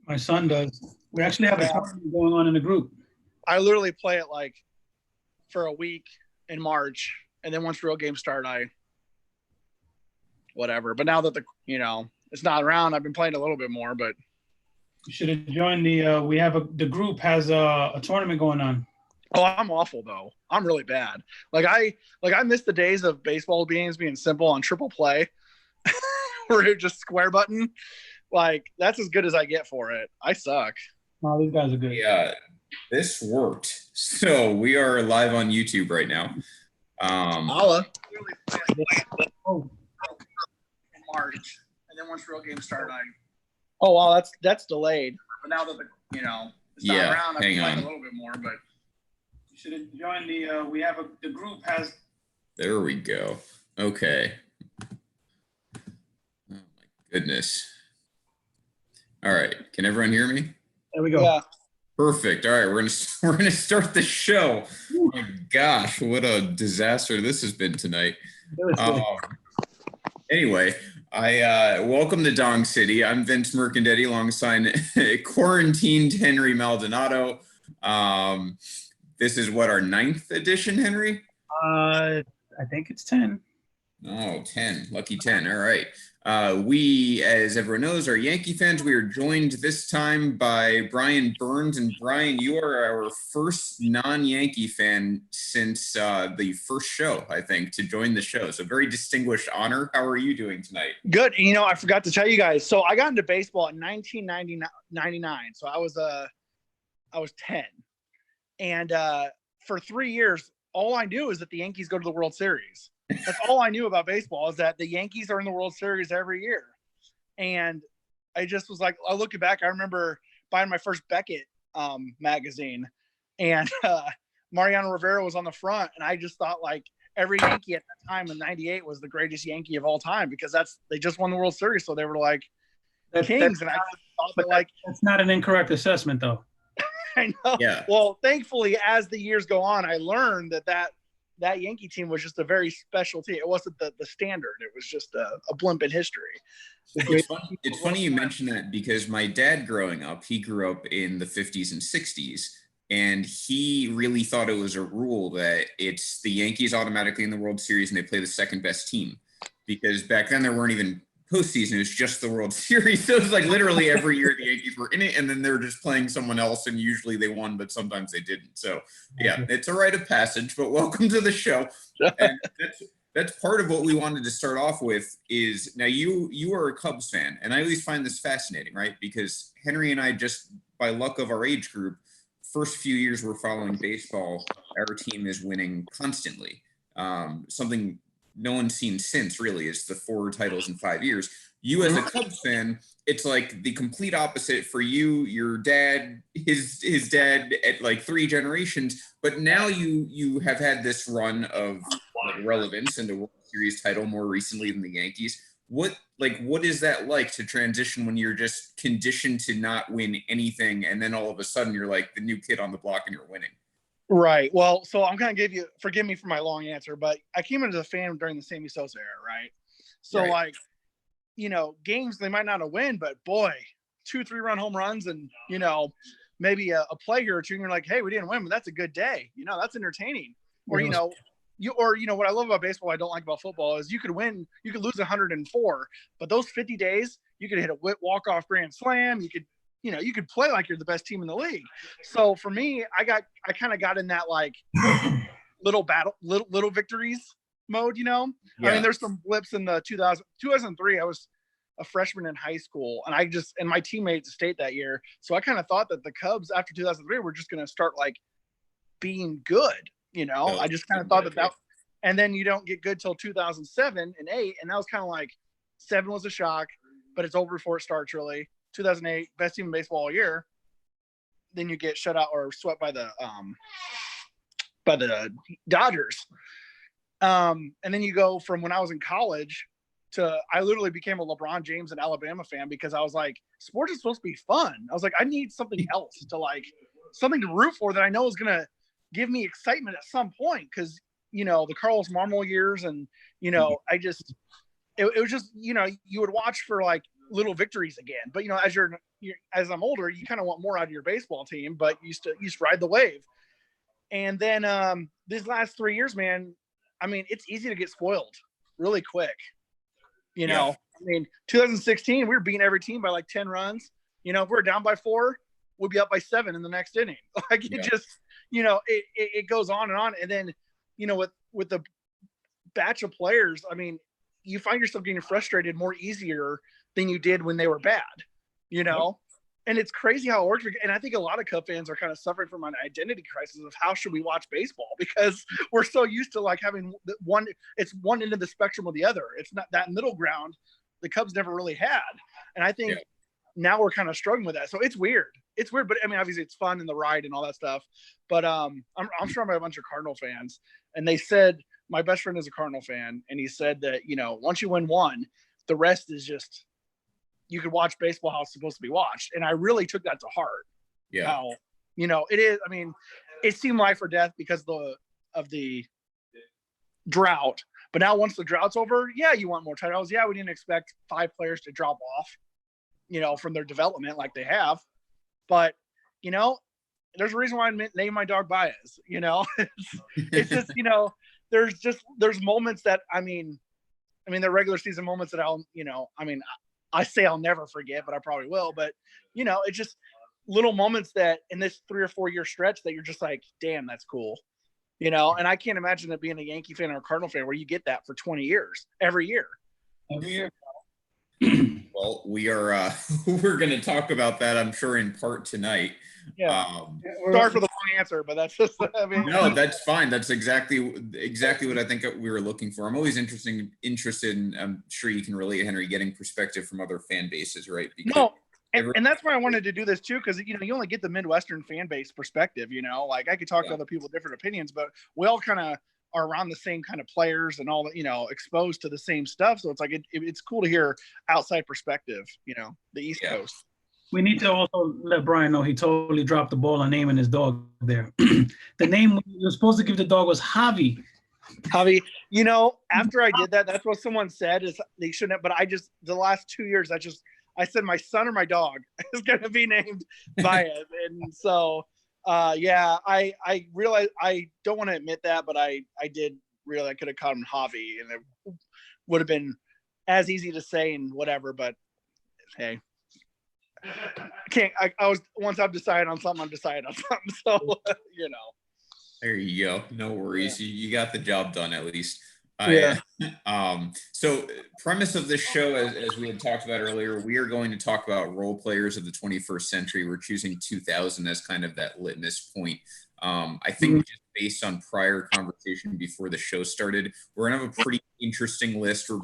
My son does. We actually have a tournament going on in the group. I literally play it like for a week in March, and then once real games start, I whatever. But now that it's not around, I've been playing a little bit more. But You should have joined the. The group has a tournament going on. Oh, I'm awful though. I'm really bad. I miss the days of baseball games being simple on triple play, where it just square button. Like that's as good as I get for it. I suck. Oh, these guys are good. Yeah, this worked. So we are live on YouTube right now. Holla. Oh. In March, and then once real games start, Oh wow, that's delayed. But now that it's not around, I've been playing a little bit more. But you should have joined the. The group has. There we go. Okay. Oh my goodness. All right. Can everyone hear me? There we go. Yeah. Perfect. All right, we're gonna start the show. Oh my gosh, what a disaster this has been tonight. Anyway, I welcome to Dong City. I'm Vince Mercandetti alongside quarantined Henry Maldonado. This is what, our 9th edition, Henry? I think it's 10. Oh, 10. Lucky 10. All right. We, as everyone knows, are Yankee fans. We are joined this time by Brian Bernes. And Brian, you are our first non-Yankee fan since the first show, I think, to join the show. So very distinguished honor. How are you doing tonight? Good. I forgot to tell you guys. So I got into baseball in 1999. So I was 10. And for 3 years, all I knew is that the Yankees go to the World Series. That's all I knew about baseball, is that the Yankees are in the World Series every year. And I just was like, I looking back, I remember buying my first Beckett magazine, and Mariano Rivera was on the front. And I just thought like every Yankee at that time in '98 was the greatest Yankee of all time, because they just won the World Series. So they were like kings. And I thought that like, that's not an incorrect assessment though. I know. Yeah. Well, thankfully, as the years go on, I learned that Yankee team was just a very special team. It wasn't the standard. It was just a blimp in history. It's funny you mention that, because my dad growing up, he grew up in the 50s and 60s, and he really thought it was a rule that it's the Yankees automatically in the World Series and they play the second best team, because back then there weren't even postseason. It was just the World Series. So it was like literally every year the Yankees were in it, and then they're just playing someone else, and usually they won, but sometimes they didn't. So yeah, it's a rite of passage. But welcome to the show. And that's part of what we wanted to start off with. Is now you are a Cubs fan, and I always find this fascinating, right? Because Henry and I, just by luck of our age group, first few years we're following baseball, our team is winning constantly. Something no one's seen since, really, is the 4 titles in 5 years. You as a Cubs fan, it's like the complete opposite for you, your dad, his dad, at like 3 generations. But now you have had this run of relevance into World Series title more recently than the Yankees. What is that like to transition when you're just conditioned to not win anything, and then all of a sudden you're like the new kid on the block and you're winning? Right. Well, so I'm going to forgive me for my long answer, but I came into the fan during the Sammy Sosa era, right? So right. Games they might not have win, but boy, 2-3 run home runs and, maybe a play here or two, and you're like, hey, we didn't win, but that's a good day. That's entertaining. Or, what I love about baseball, I don't like about football, is you could lose 104, but those 50 days, you could hit a walk-off grand slam. You could play like you're the best team in the league. So for me, I kind of got in that like little victories mode, Yeah. I mean, there's some blips in the 2003. I was a freshman in high school, and my team made it to state that year. So I kind of thought that the Cubs after 2003 were just going to start like being good, I just kind of thought that, and then you don't get good till 2007 and 8. And that was kind of like 7 was a shock, but it's over before it starts really. 2008, best team in baseball all year. Then you get shut out or swept by the Dodgers. And then you go from when I was in college to I literally became a LeBron James and Alabama fan, because I was like, sports is supposed to be fun. I was like, I need something else something to root for that I know is going to give me excitement at some point. Because, the Carlos Marmol years and, it was just, you would watch for like little victories again. But as I'm older, you kind of want more out of your baseball team, but you used to ride the wave. And then these last 3 years, man, I mean, it's easy to get spoiled really quick. You know, I mean, 2016, we were beating every team by like 10 runs. You know, if we're down by 4, we'll be up by 7 in the next inning. Like it just, it goes on and on. And then, with the batch of players, I mean, you find yourself getting frustrated more easier than you did when they were bad, And it's crazy how it works. And I think a lot of Cub fans are kind of suffering from an identity crisis of how should we watch baseball, because we're so used to like having it's one end of the spectrum or the other. It's not that middle ground the Cubs never really had. And I think now we're kind of struggling with that. So it's weird. It's weird, but I mean, obviously it's fun in the ride and all that stuff. But I'm surrounded by a bunch of Cardinal fans, and they said, my best friend is a Cardinal fan, and he said that, once you win one, the rest is just, you could watch baseball how it's supposed to be watched. And I really took that to heart. Yeah. How, it is, I mean, it seemed life or death because of the drought. But now once the drought's over, you want more titles. Yeah, we didn't expect 5 players to drop off, from their development like they have. But, there's a reason why I named my dog Baez. It's just, there's moments that, I mean, the regular season moments that I say I'll never forget, but I probably will. But, it's just little moments that in this 3 or 4 year stretch that you're just like, damn, that's cool. And I can't imagine it being a Yankee fan or a Cardinal fan where you get that for 20 years, every year. Well, we're going to talk about that, I'm sure, in part tonight. Yeah. Sorry for the long answer, but that's just, no, that's fine. That's exactly what I think we were looking for. I'm always interested in, I'm sure you can relate, Henry, getting perspective from other fan bases, right? Because and that's why I wanted to do this too, because you only get the Midwestern fan base perspective. Like I could talk to other people with different opinions, but we all kind of are around the same kind of players and all that, exposed to the same stuff. So it's like it's cool to hear outside perspective, the East Coast. We need to also let Brian know he totally dropped the ball on naming his dog there. The name you were supposed to give the dog was Javi. Javi, after I did that, that's what someone said is they shouldn't have, but the last 2 years, I said my son or my dog is going to be named Baez. And so, I realized, I don't want to admit that, but I did realize I could have called him Javi, and it would have been as easy to say and whatever, but hey. Once I've decided on something, I'm deciding on something. So, There you go. No worries. You got the job done at least. So premise of this show, as we had talked about earlier, we are going to talk about role players of the 21st century. We're choosing 2000 as kind of that litmus point. I think just based on prior conversation before the show started, we're gonna have a pretty interesting list. We're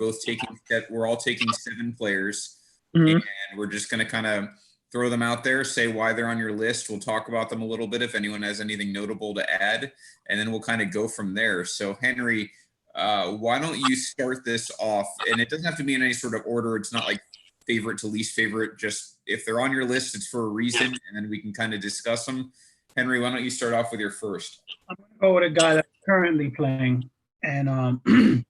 all taking 7 players. And we're just going to kind of throw them out there, say why they're on your list. We'll talk about them a little bit if anyone has anything notable to add, and then we'll kind of go from there. So, Henry, why don't you start this off? And it doesn't have to be in any sort of order. It's not like favorite to least favorite. Just if they're on your list, it's for a reason, and then we can kind of discuss them. Henry, why don't you start off with your first? I'm going to go with a guy that's currently playing, and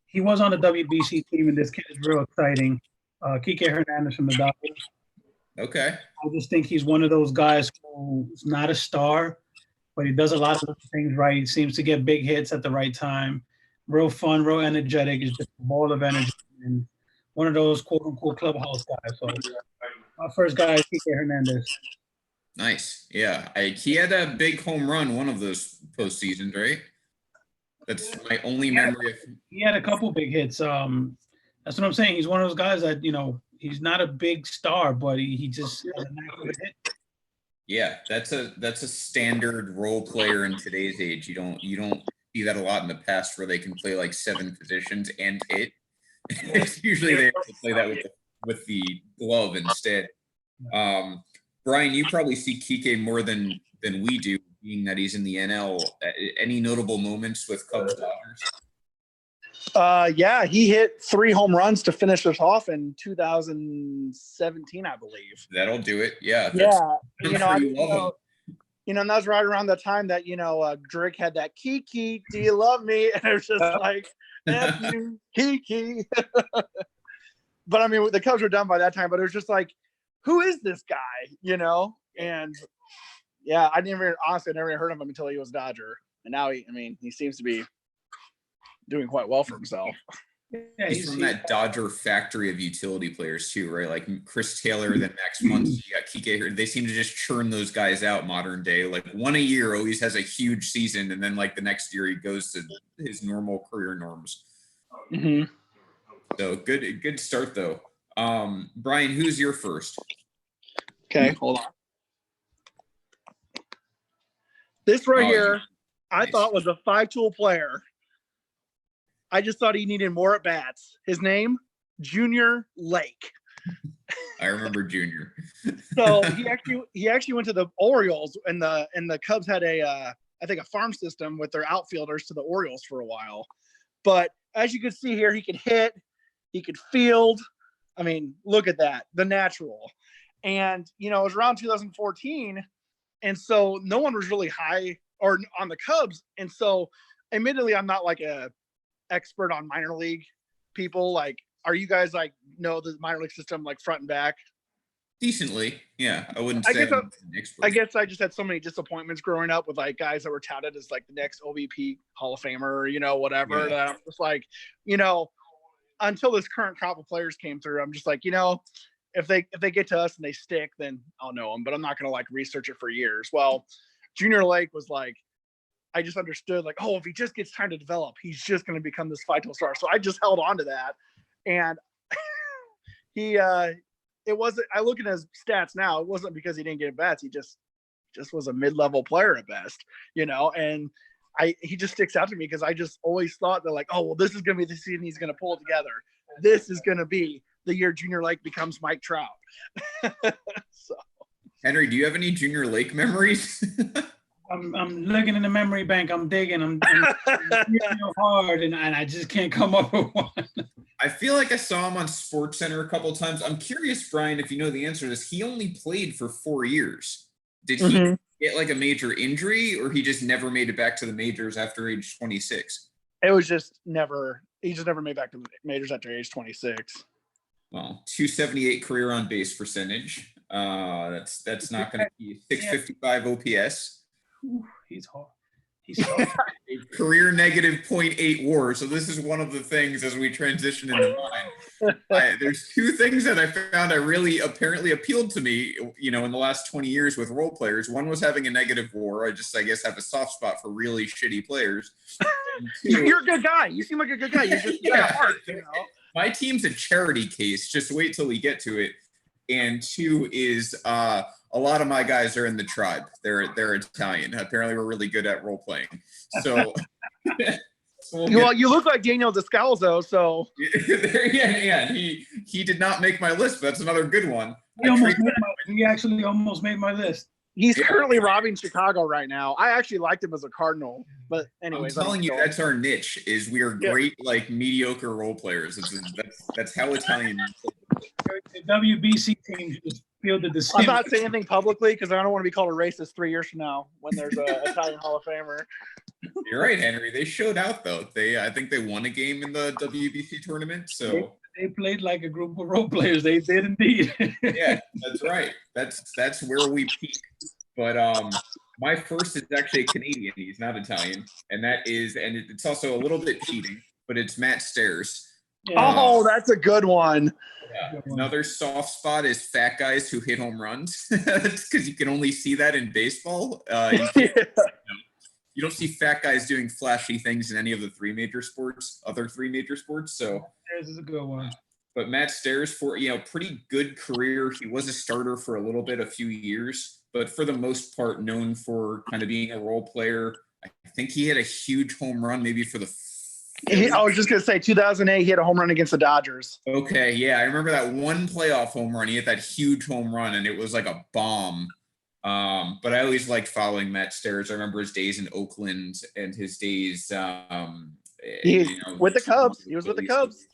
he was on the WBC team, and this kid is real exciting. Kike Hernandez from the Dodgers. Okay. I just think he's one of those guys who's not a star, but he does a lot of things right. He seems to get big hits at the right time. Real fun, real energetic. He's just a ball of energy, and one of those quote-unquote clubhouse guys. So my first guy is Kike Hernandez. Nice. Yeah. He had a big home run one of those postseasons, right? That's my only memory of him. He had a couple big hits. That's what I'm saying. He's one of those guys that, he's not a big star, but he just has a knack of a hit. Yeah, that's a standard role player in today's age. You don't see that a lot in the past where they can play like 7 positions and hit. It's usually they have to play that with the glove instead. Brian, you probably see Kike more than we do, being that he's in the NL. Any notable moments with Cubs Dodgers? He hit 3 home runs to finish us off in 2017, I believe. That'll do it. Yeah. And that was right around the time that, Drake had that Kiki, do you love me? And it was just like, F you, Kiki. but I mean, the Cubs were done by that time. But it was just like, who is this guy? You know? And yeah, I never heard of him until he was Dodger, and now he seems to be doing quite well for himself. Yeah, He's from that Dodger factory of utility players too, right? Like Chris Taylor, then Max Muncy, Kike. They seem to just churn those guys out modern day. Like one a year always has a huge season, and then like the next year he goes to his normal career norms. Mm-hmm. So good start though. Brian, who's your first? Okay, hold on. This right here, I thought was a 5-tool player. I just thought he needed more at bats. His name, Junior Lake. I remember Junior. So he actually went to the Orioles, and the Cubs had I think a farm system with their outfielders to the Orioles for a while. But as you can see here, he could hit, he could field. I mean, look at that, the natural. And it was around 2014, and so no one was really high or on the Cubs. And so, admittedly, I'm not like a expert on minor league people. Like, are you guys like know the minor league system like front and back? Decently, yeah. I wouldn't say I'm an expert. I guess I just had so many disappointments growing up with like guys that were touted as like the next OVP Hall of Famer, whatever. Yeah. That I'm just like, until this current crop of players came through, I'm just like, if they get to us and they stick, then I'll know them. But I'm not gonna like research it for years. Well, Junior Lake was like, I just understood like, oh, if he just gets time to develop, he's just going to become this 5-tool star. So I just held on to that. And it wasn't, I look at his stats now, it wasn't because he didn't get at bats. He just was a mid-level player at best, and he just sticks out to me because I just always thought that like, oh, well, this is going to be the season he's going to pull it together. This is going to be the year Junior Lake becomes Mike Trout. So. Henry, do you have any Junior Lake memories? I'm looking in the memory bank. I'm digging. I'm hard, and I just can't come up with one. I feel like I saw him on SportsCenter a couple of times. I'm curious, Brian, if you know the answer to this. He only played for 4 years. Did he get like a major injury, or he just never made it back to the majors after age 26? It was just never. He just never made back to the majors after age 26. Well, 278 career on base percentage. That's not going to be 655 OPS. Ooh, he's hard. He's hard. Career negative .8 WAR. So this is one of the things as we transition into mine. There's 2 things that I found really apparently appealed to me, in the last 20 years with role players. One was having a negative WAR. I guess have a soft spot for really shitty players. You're a good guy. You seem like a good guy. You're just got a heart. My team's a charity case. Just wait till we get to it. And 2 is a lot of my guys are in the tribe. They're Italian. Apparently, we're really good at role playing. So, well, you look like Daniel Descalzo. So, yeah. He did not make my list, but that's another good one. He actually almost made my list. He's currently robbing Chicago right now. I actually liked him as a Cardinal, but anyways, I'm telling you, that's our niche. Is we are great, like mediocre role players. That's how Italian. The WBC team just fielded the same. I'm not saying anything publicly because I don't want to be called a racist 3 years from now when there's an Italian Hall of Famer. You're right, Henry. They showed out though. I think they won a game in the WBC tournament. So they played like a group of role players. They did indeed. Yeah, that's right. That's where we peak. But my first is actually a Canadian. He's not Italian, and it's also a little bit cheating, but it's Matt Stairs. Yeah. Oh, that's a good one. Yeah. Another soft spot is fat guys who hit home runs. That's because you can only see that in baseball. You don't see fat guys doing flashy things in any of the other three major sports. So this is a good one. But Matt Stairs, for pretty good career. He was a starter for a little bit, a few years, but for the most part, known for kind of being a role player. I think he had a huge home run, maybe for the. I was just going to say 2008, he hit a home run against the Dodgers. Okay, yeah. I remember that one playoff home run. He hit that huge home run, and it was like a bomb. But I always liked following Matt Stairs. I remember his days in Oakland and his days with the Cubs. He was with the Cubs.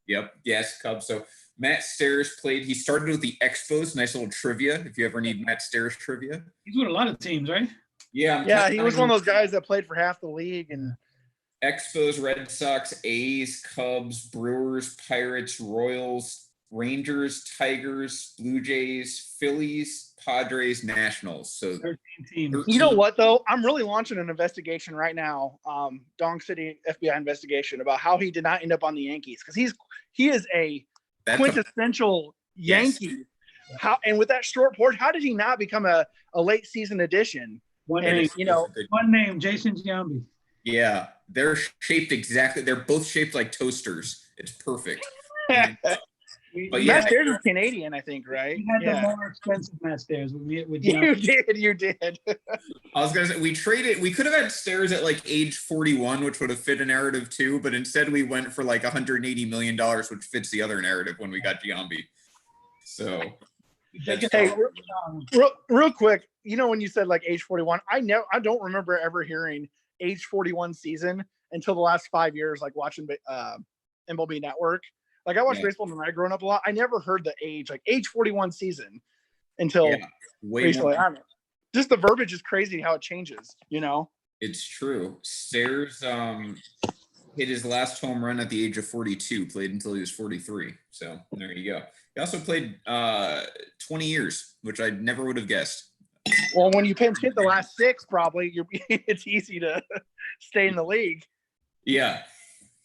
Yep. Yes, Cubs. So Matt Stairs he started with the Expos. Nice little trivia if you ever need Matt Stairs trivia. He's with a lot of teams, right? Yeah. Yeah, he was one of those guys that played for half the league and Expos, Red Sox, A's, Cubs, Brewers, Pirates, Royals, Rangers, Tigers, Blue Jays, Phillies, Padres, Nationals. So 13 teams. 13. You know what though? I'm really launching an investigation right now, Dong City FBI investigation about how he did not end up on the Yankees because he is a quintessential Yankee. How and with that short port, how did he not become a late season addition? One And, name, Jason Giambi. Yeah, they're shaped exactly. They're both shaped like toasters. It's perfect. And, but Matt Stairs is Canadian, I think, right? He had the more expensive Matt Stairs with Giambi. You did. I was gonna say we could have had Stairs at like age 41, which would have fit a narrative too, but instead we went for like $180 million, which fits the other narrative when we got Giambi. So hey, real quick, when you said like age 41, I don't remember ever hearing age 41 season until the last 5 years, like watching MLB Network. Like I watched baseball when I growing up a lot. I never heard the age 41 season until recently. Just the verbiage is crazy how it changes, It's true. Stairs hit his last home run at the age of 42, played until he was 43. So there you go. He also played 20 years, which I never would have guessed. Well, when you pinch hit the last 6, probably it's easy to stay in the league. Yeah.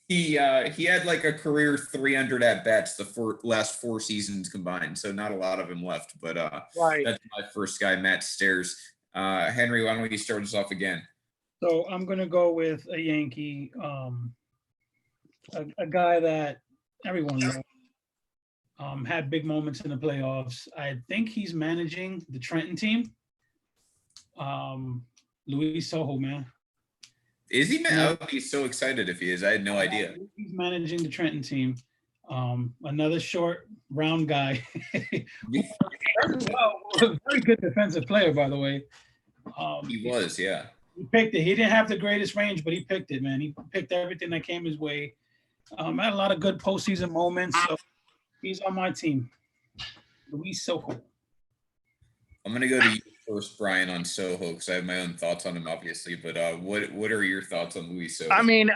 He had like a career 300 at bats the last 4 seasons combined, so not a lot of him left. But right. That's my first guy, Matt Stairs. Henry, why don't you start us off again? So I'm gonna go with a Yankee, a guy that everyone knows, had big moments in the playoffs. I think he's managing the Trenton team. Luis Soho, man. Is he, man? Yeah. I would be so excited if he is. I had no idea. He's managing the Trenton team. Another short, round guy. Very good defensive player, by the way. He was, yeah. He picked it. He didn't have the greatest range, but he picked it, man. He picked everything that came his way. Had a lot of good postseason moments. So he's on my team. Luis Soho. I'm gonna go to you first, Brian, on Soho because I have my own thoughts on him, obviously. But what are your thoughts on Luis Soho? I mean,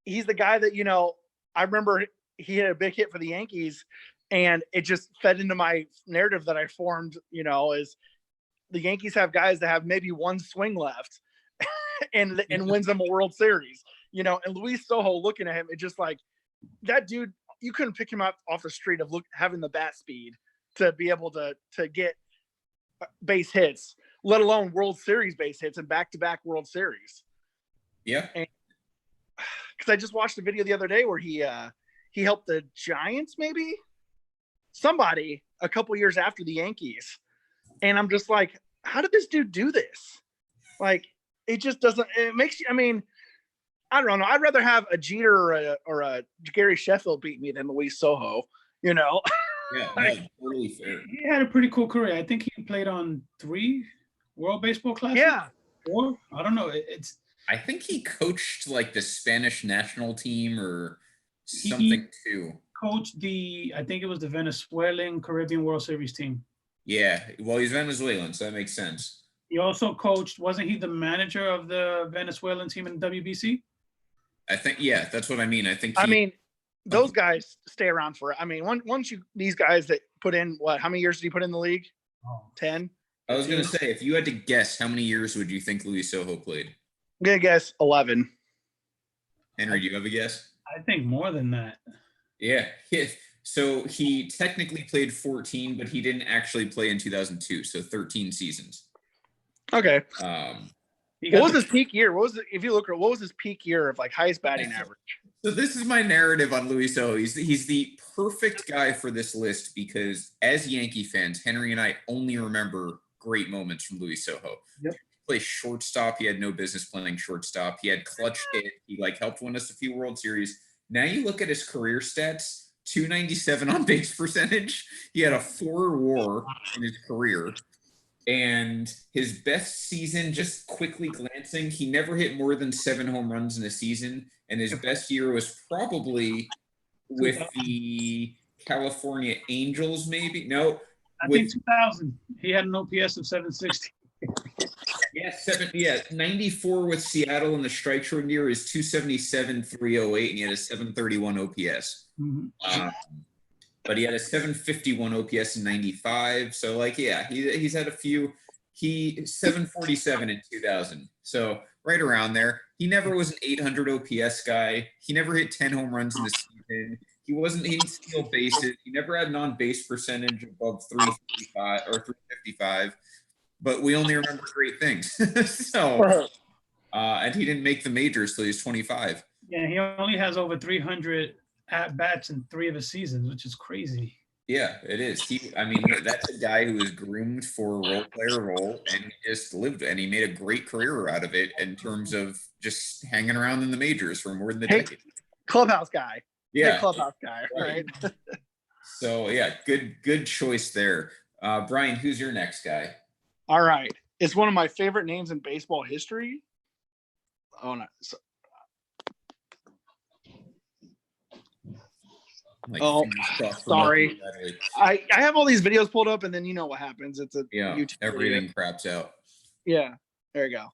he's the guy that I remember he had a big hit for the Yankees, and it just fed into my narrative that I formed. Is the Yankees have guys that have maybe one swing left, and wins them a World Series. And Luis Soho, looking at him, it just like that dude. You couldn't pick him up off the street of having the bat speed to be able to get base hits, let alone World Series base hits and back-to-back World Series. Yeah. Because I just watched a video the other day where he helped the Giants, maybe somebody, a couple years after the Yankees. And I'm just like, how did this dude do this? Like, it just doesn't, it makes you, I mean, I don't know. I'd rather have a Jeter or a Gary Sheffield beat me than Luis Soho, Yeah, no, totally fair. He had a pretty cool career. I think he played on 3 World Baseball Classics. Yeah. 4? I don't know. I think he coached like the Spanish national team or something too. Coached I think it was the Venezuelan Caribbean World Series team. Yeah, well, he's Venezuelan, so that makes sense. He also coached, wasn't he the manager of the Venezuelan team in the WBC? I think, yeah, that's what I mean. Those guys stay around for, once these guys that put in, how many years did he put in the league? 10? I was going to say, if you had to guess, how many years would you think Luis Soho played? I'm going to guess 11. Henry, do you have a guess? I think more than that. Yeah. So he technically played 14, but he didn't actually play in 2002. So 13 seasons. Okay. What was his peak year? What was his peak year of like highest batting average? So this is my narrative on Luis Soho. He's the perfect guy for this list because as Yankee fans, Henry and I only remember great moments from Luis Soho. Yep. He played shortstop. He had no business playing shortstop. He had clutch hit. He helped win us a few World Series. Now you look at his career stats, 297 on base percentage. He had a 4 WAR in his career. And his best season, just quickly glancing, he never hit more than 7 home runs in a season. And his best year was probably with the California Angels, maybe? No. I think 2000. He had an OPS of 760. Yeah, 94 with Seattle in the strike short year is 277, 308, and he had a 731 OPS. Mhm. But he had a 751 OPS in 95. So like, yeah, he's had a few. He 747 in 2000. So right around there. He never was an 800 OPS guy. He never hit 10 home runs in the season. He didn't steal bases. He never had an on-base percentage above 355 or 355. But we only remember great things. So, and he didn't make the majors till he was 25. Yeah, he only has over 300 at bats in 3 of his seasons, which is crazy. Yeah, it is. I mean, that's a guy who was groomed for a role player role, and he just lived, and he made a great career out of it in terms of just hanging around in the majors for more than a decade. Clubhouse guy. Yeah, clubhouse guy, right? So yeah, good choice there. Brian, who's your next guy? All right, it's one of my favorite names in baseball history. Oh no. Sorry. I have all these videos pulled up, and then you know what happens. It's a YouTube everything video. craps out. Yeah, there you go.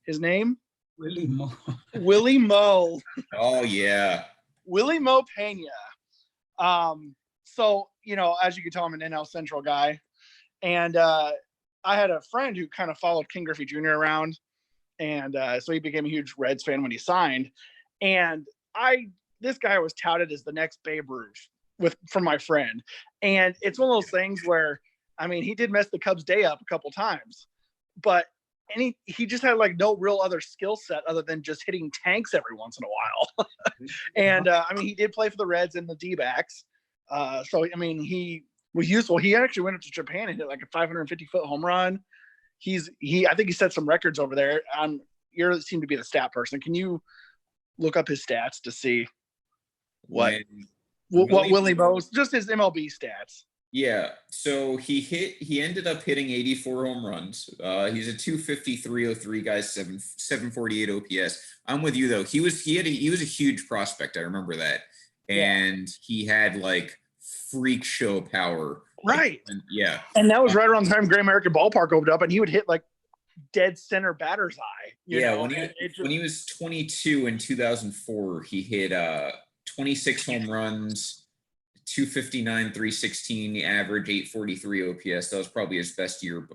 His name? Willie Mo. Willie Mo. Oh yeah. Willie Mo Pena. So as you can tell, I'm an NL Central guy, and I had a friend who kind of followed King Griffey Jr. around, and so he became a huge Reds fan when he signed, and this guy was touted as the next Babe Ruth from my friend. And it's one of those things where, I mean, he did mess the Cubs' day up a couple times, but he just had like no real other skill set other than just hitting tanks every once in a while. And I mean, he did play for the Reds and the D-backs. So, I mean, he was useful. He actually went up to Japan and hit like a 550-foot home run. I think he set some records over there. You seem to be the stat person. Can you look up his stats to see what Willie Mo's, just his MLB stats? Yeah, so he ended up hitting 84 home runs. He's a 250, 303 guy, 748 OPS. I'm with you though. He was a huge prospect. I remember that, and he had like freak show power. Right. And that was right around the time Great American Ballpark opened up, and he would hit like dead center batter's eye. When he was 22 in 2004, he hit 26 home runs, 259, 316 average, 843 OPS. That was probably his best year.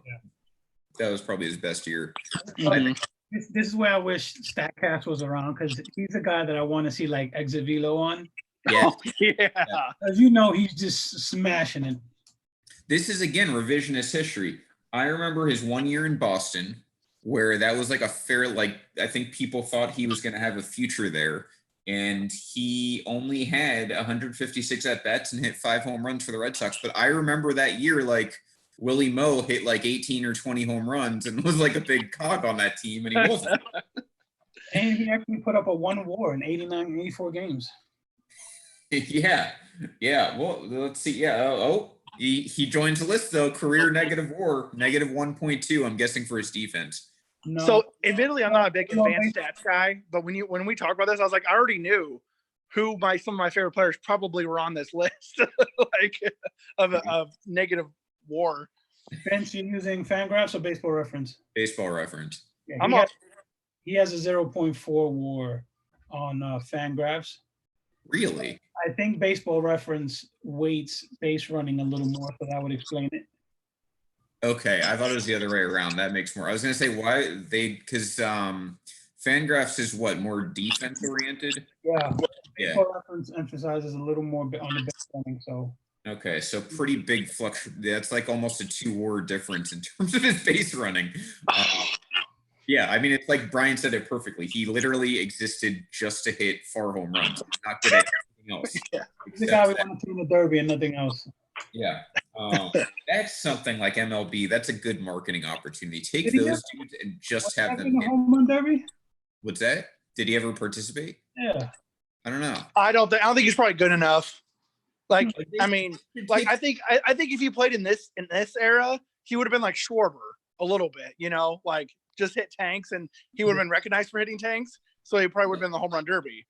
Mm-hmm. This is where I wish StatCast was around, because he's a guy that I want to see like exit velo on. Yeah. As he's just smashing it. This is again revisionist history. I remember his 1 year in Boston, where that was like I think people thought he was going to have a future there. And he only had 156 at-bats and hit 5 home runs for the Red Sox. But I remember that year, like, Willie Mo hit like 18 or 20 home runs and was like a big cog on that team, and he wasn't. And he actually put up a 1 WAR in 84 games. Yeah. Well, let's see. Yeah. He joins the list, though. Career negative WAR, negative 1.2, I'm guessing, for his defense. No. So admittedly, I'm not a big advanced stats guy, but when we talk about this, I was like, I already knew who some of my favorite players probably were on this list, like of negative WAR. Bench, you using Fangraphs or Baseball Reference? Baseball Reference. Yeah, he has a 0.4 WAR on Fangraphs. Really? I think Baseball Reference weights base running a little more, so that would explain it. Okay, I thought it was the other way around. That makes more. I was going to say why because Fangraphs is what, more defense oriented? Yeah. Baseball Reference emphasizes a little more on the base running. So. Okay, so pretty big that's like almost a 2 WAR difference in terms of his base running. Yeah, I mean, it's like Brian said it perfectly. He literally existed just to hit far home runs. He's not good at anything else. He's the guy we want to see in the Derby and nothing else. Yeah. That's something like MLB. That's a good marketing opportunity. Take those dudes and just have them hit. Home run derby? What's that? Did he ever participate? Yeah. I don't know. I don't think he's probably good enough. I think if he played in this era, he would have been like Schwarber a little bit, like just hit tanks, and he would have been recognized for hitting tanks. So he probably would have been the home run derby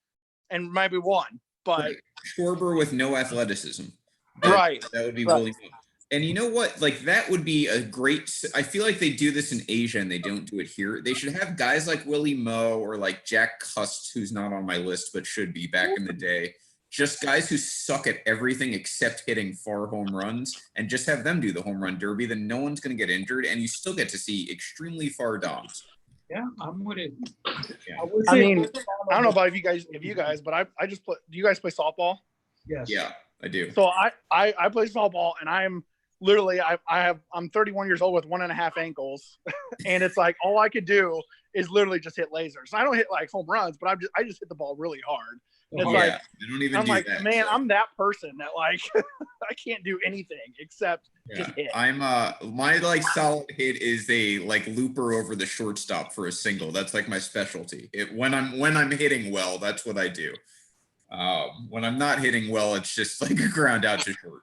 and maybe won. But Schwarber with no athleticism. Right. That would be right. Willie Mo. And you know what? Like that would be a great. I feel like they do this in Asia and they don't do it here. They should have guys like Willie Moe or like Jack Cust, who's not on my list but should be back in the day. Just guys who suck at everything except hitting far home runs, and just have them do the home run derby. Then no one's going to get injured, and you still get to see extremely far doms. Yeah, I'm with it. Yeah. I mean, I don't know about if you guys, but I just play. Do you guys play softball? Yes. Yeah, I do. So I play softball, and I'm literally I'm 31 years old with 1.5 ankles, and it's like all I could do is literally just hit lasers. I don't hit like home runs, but I just hit the ball really hard. And it's like I don't even I'm do like, that, man, so. I'm that person that like I can't do anything except just hit. I'm my like solid hit is a like looper over the shortstop for a single. That's like my specialty. When I'm hitting well, that's what I do. When I'm not hitting well, it's just like a ground out to short.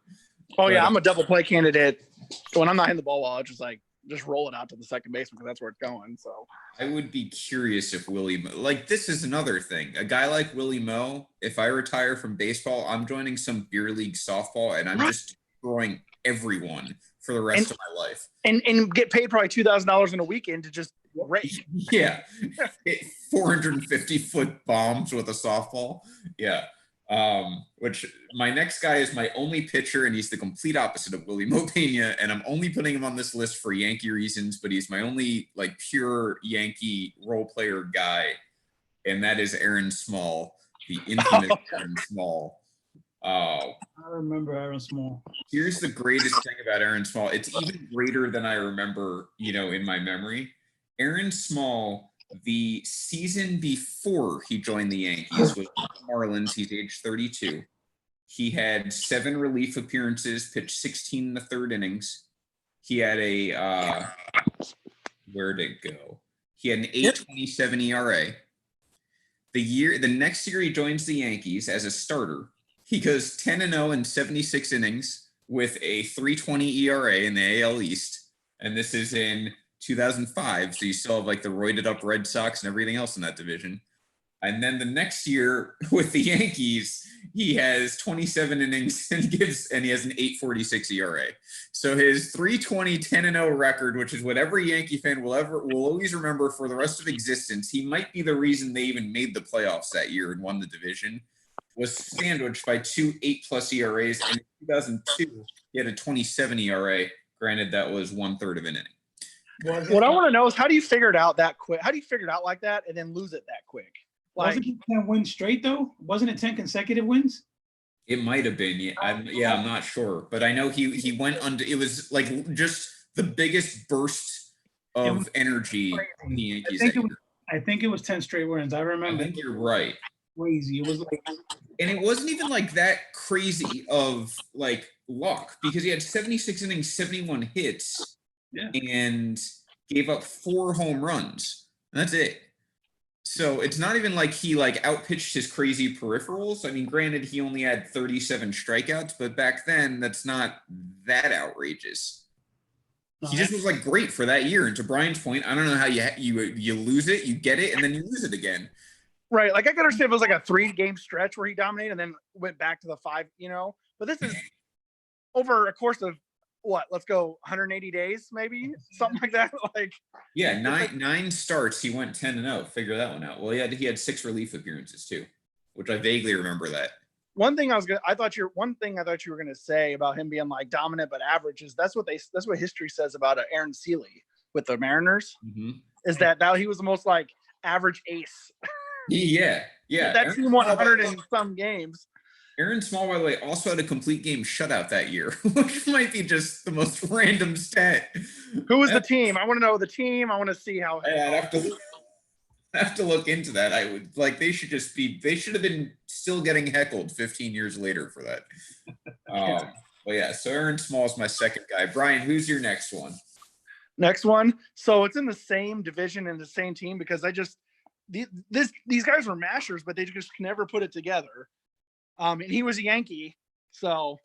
Oh yeah, I'm a double play candidate. When I'm not hitting the ball well, it's just like just roll it out to the second baseman because that's where it's going. So I would be curious if Willie like this is another thing. A guy like Willie Moe, if I retire from baseball, I'm joining some beer league softball and I'm just destroying everyone for the rest of my life. And get paid probably $2,000 in a weekend to just rake. Yeah. 450-foot bombs with a softball. Yeah. Which my next guy is my only pitcher, and he's the complete opposite of Willie Mo Pena, and I'm only putting him on this list for Yankee reasons, but he's my only like pure Yankee role player guy, and that is Aaron Small, the infamous Aaron Small. I remember Aaron Small. Here's the greatest thing about Aaron Small. It's even greater than I remember, in my memory. Aaron Small, the season before he joined the Yankees, was Marlins. He's age 32. He had 7 relief appearances, pitched 16 in the third innings. He had where'd it go? He had an 8.27 ERA. The next year he joins the Yankees as a starter. He goes 10-0 in 76 innings with a 3.20 ERA in the AL East. And this is in 2005. So you still have like the roided up Red Sox and everything else in that division. And then the next year with the Yankees, he has 27 innings and he has an 8.46 ERA. So his 3.20, 10-0 record, which is what every Yankee fan will always remember for the rest of existence. He might be the reason they even made the playoffs that year and won the division. Was sandwiched by 2 8+ ERAs, and in 2002 he had a 27 ERA. Granted, that was 1/3 of an inning. What I want to know is how do you figure it out that quick? How do you figure it out like that and then lose it that quick? Like, wasn't it 10 wins straight though? Wasn't it 10 consecutive wins? It might have been. Yeah, I'm not sure, but I know he went under. It was like just the biggest burst of energy in the Yankees. I think it was 10 straight wins. I remember. I think you're right. Crazy. It was like, and it wasn't even like that crazy of like luck because he had 76 innings, 71 hits, and gave up 4 home runs. And that's it. So it's not even like he like outpitched his crazy peripherals. I mean, granted, he only had 37 strikeouts, but back then that's not that outrageous. He just was like great for that year. And to Brian's point, I don't know how you lose it, you get it, and then you lose it again. Right. Like I can understand if it was like a 3-game stretch where he dominated and then went back to the 5, but this is over a course of what? Let's go 180 days, maybe something like that. Like, yeah, nine starts. He went 10-0. Figure that one out. Well, he had 6 relief appearances too, which I vaguely remember that. One thing I thought you were going to say about him being like dominant but average is that's what history says about Aaron Seeley with the Mariners. Mm-hmm. Is that now he was the most like average ace. Yeah. That team won 100 and some games. Aaron Small, by the way, also had a complete game shutout that year, which might be just the most random stat. Who was the team? I want to know the team. I want to see how. I'd have to look into that. I would like they should have been still getting heckled 15 years later for that. But yeah, so Aaron Small is my second guy. Brian, who's your next one? Next one. So it's in the same division and the same team because these guys were mashers, but they just never put it together. And he was a Yankee. So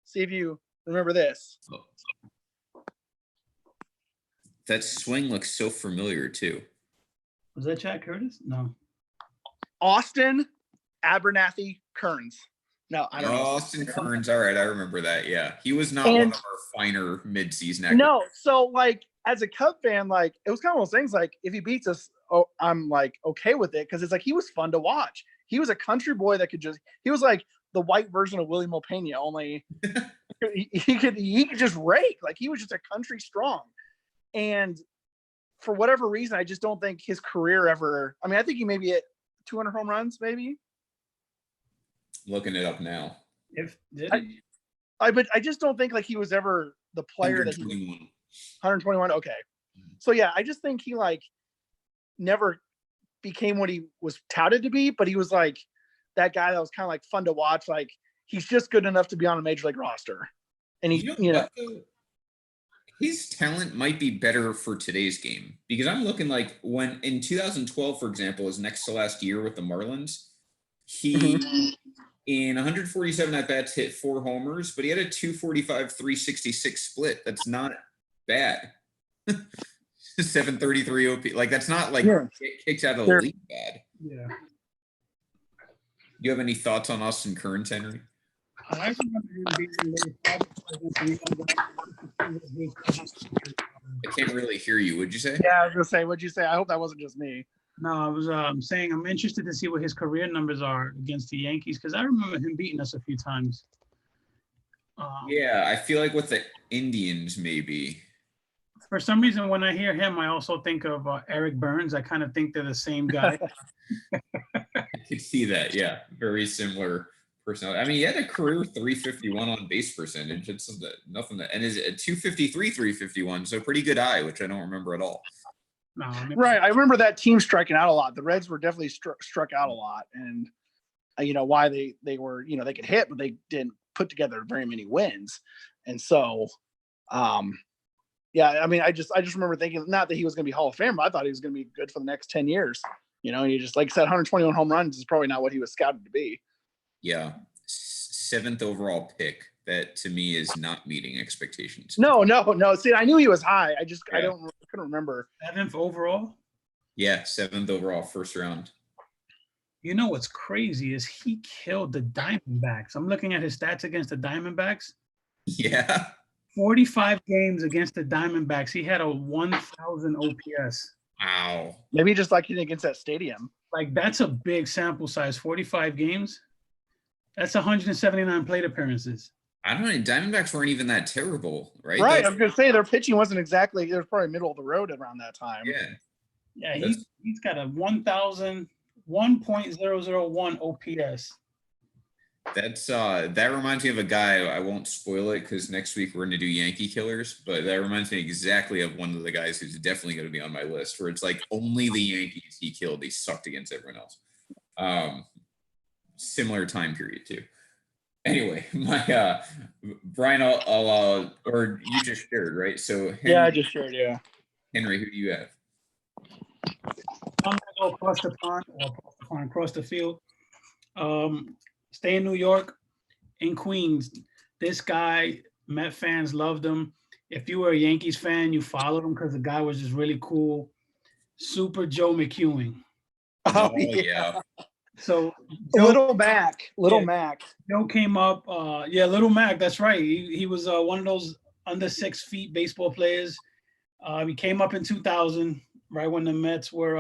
see if you remember this. That swing looks so familiar too. Was that Jack Curtis? No. Austin Abernathy Kearns. No, I don't know. Austin Kearns. All right, I remember that. Yeah, he was not one And- of our finer midseason. No, so like as a Cub fan, like it was kind of one of those things. Like if he beats us, oh, I'm like okay with it because it's like he was fun to watch. He was a country boy that could he was like the white version of Willie Mulpena, only he could just rake. Like he was just a country strong. And for whatever reason, I just don't think his career ever. I mean, I think he maybe hit 200 home runs, maybe. Looking it up now. But I just don't think like he was ever the player that he 121. Okay. So yeah, I just think he like never became what he was touted to be, but he was like that guy that was kind of like fun to watch. Like he's just good enough to be on a major league roster. And he, his talent might be better for today's game because I'm looking like when in 2012, for example, his next to last year with the Marlins, he in 147 at bats hit 4 homers, but he had a 245, 366 split. That's not bad. 733 OP. Like that's not like kicks out of the league bad. Yeah. You have any thoughts on Austin Kearns, Henry? I remember him being I can't really hear you. What'd you say? Yeah, I was gonna say, what'd you say? I hope that wasn't just me. No, I was saying I'm interested to see what his career numbers are against the Yankees because I remember him beating us a few times. Yeah, I feel like with the Indians, maybe. For some reason, when I hear him, I also think of Eric Bernes. I kind of think they're the same guy. I could see that. Yeah, very similar personality. I mean, he had a career 351 on base percentage. It's nothing that, and is a 253, 351. So pretty good eye, which I don't remember at all. No, I mean, Right. I remember that team striking out a lot. The Reds were definitely struck out a lot, and why they were they could hit, but they didn't put together very many wins, and so. Yeah, I mean, I just remember thinking not that he was going to be Hall of Fame, but I thought he was going to be good for the next 10 years. He just, like I said, 121 home runs is probably not what he was scouted to be. Yeah. 7th overall pick. That to me is not meeting expectations. No. See, I knew he was high. I couldn't remember. 7th overall? Yeah, 7th overall, first round. You know what's crazy is he killed the Diamondbacks. I'm looking at his stats against the Diamondbacks. Yeah. 45 games against the Diamondbacks. He had a 1,000 OPS. Wow. Maybe just like against that stadium. Like that's a big sample size. 45 games. That's 179 plate appearances. I don't know. Diamondbacks weren't even that terrible, right? Right. I was gonna say their pitching wasn't exactly. It was probably middle of the road around that time. Yeah. Yeah. He's got a 1.001 OPS. That's that reminds me of a guy. I won't spoil it because next week we're going to do Yankee killers, but that reminds me exactly of one of the guys who's definitely going to be on my list where it's like only the Yankees he killed. He sucked against everyone else. Similar time period too. Anyway, my Brian, I'll or you just shared, right? So Henry, yeah, I just shared. Yeah. Henry, who do you have? I'm going to go across the pond across the field. Stay in New York, in Queens. This guy, Met fans loved him. If you were a Yankees fan, you followed him because the guy was just really cool. Super Joe McEwing. Oh yeah. So Little Mac. Joe came up. Little Mac. That's right. He was one of those under 6 feet baseball players. He came up in 2000, right when the Mets were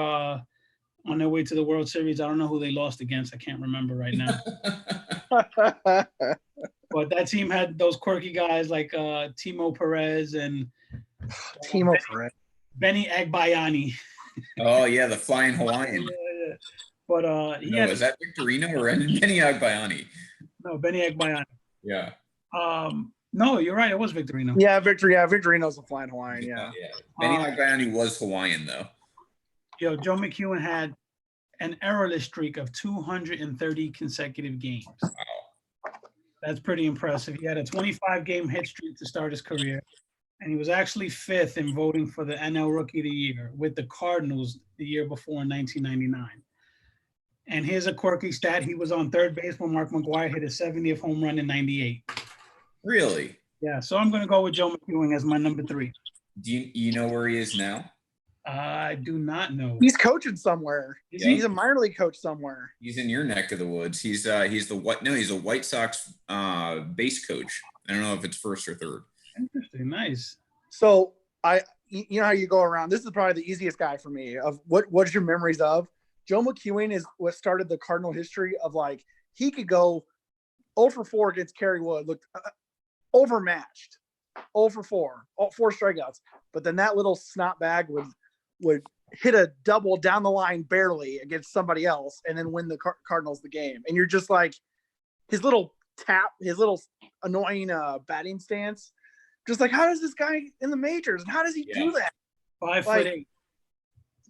on their way to the World Series. I don't know who they lost against. I can't remember right now. But that team had those quirky guys like Timo Perez and Benny Agbayani. Oh yeah, the flying Hawaiian. Yeah. But is that Victorino or Benny Agbayani? No, Benny Agbayani. Yeah. No, you're right. It was Victorino. Yeah, Victorino's a flying Hawaiian. Yeah. Benny Agbayani was Hawaiian though. Joe McEwing had an errorless streak of 230 consecutive games. Wow. That's pretty impressive. He had a 25-game hit streak to start his career, and he was actually 5th in voting for the NL Rookie of the Year with the Cardinals the year before in 1999. And here's a quirky stat. He was on third base when Mark McGwire hit his 70th home run in 98. Really? Yeah, so I'm going to go with Joe McEwing as my number 3. Do you know where he is now? I do not know. He's coaching somewhere. Is he? He's a minor league coach somewhere. He's in your neck of the woods. He's the what? No, he's a White Sox base coach. I don't know if it's first or third. Interesting. Nice. So you know how you go around. This is probably the easiest guy for me. Of what's your memories of? Joe McEwing is what started the Cardinal history of like he could go 0 for 4 against Kerry Wood, looked overmatched, 0 for 4, 4 strikeouts. But then that little snot bag would hit a double down the line barely against somebody else and then win the Cardinals the game. And you're just like his little tap, his little annoying batting stance. Just like, how does this guy in the majors and how does he do that? 5'8".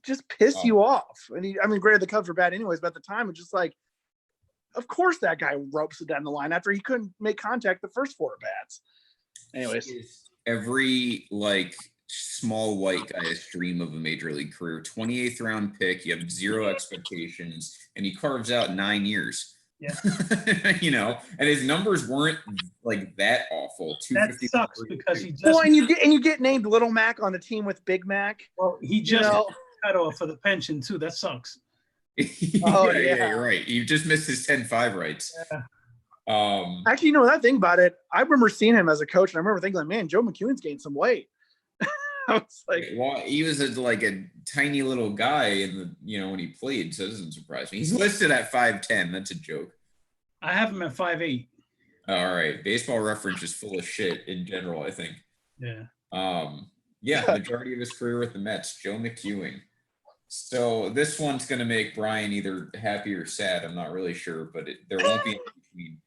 Just piss you off. And granted, the Cubs were bad anyways, but at the time, it's just like, of course that guy ropes it down the line after he couldn't make contact the first 4 at-bats. Anyways. Every, like, small white guy's dream of a major league career. 28th round pick, you have 0 expectations, and he carves out 9 years. Yeah. And his numbers weren't like that awful. That sucks because he just and you get named Little Mac on the team with Big Mac. Well, he just cut off for the pension too. That sucks. yeah, you're right. You just missed his 10-5 rights. Yeah. Actually, that thing about it, I remember seeing him as a coach, and I remember thinking, like, man, Joe McEwen's gained some weight. I was like, well, he was like a tiny little guy in the when he played, so it doesn't surprise me. He's listed at 5'10". That's a joke. I have him at 5'8". All right, Baseball Reference is full of shit in general, I think. Yeah. Majority of his career with the Mets, Joe McEwen. So this one's going to make Brian either happy or sad. I'm not really sure, but there won't be in between.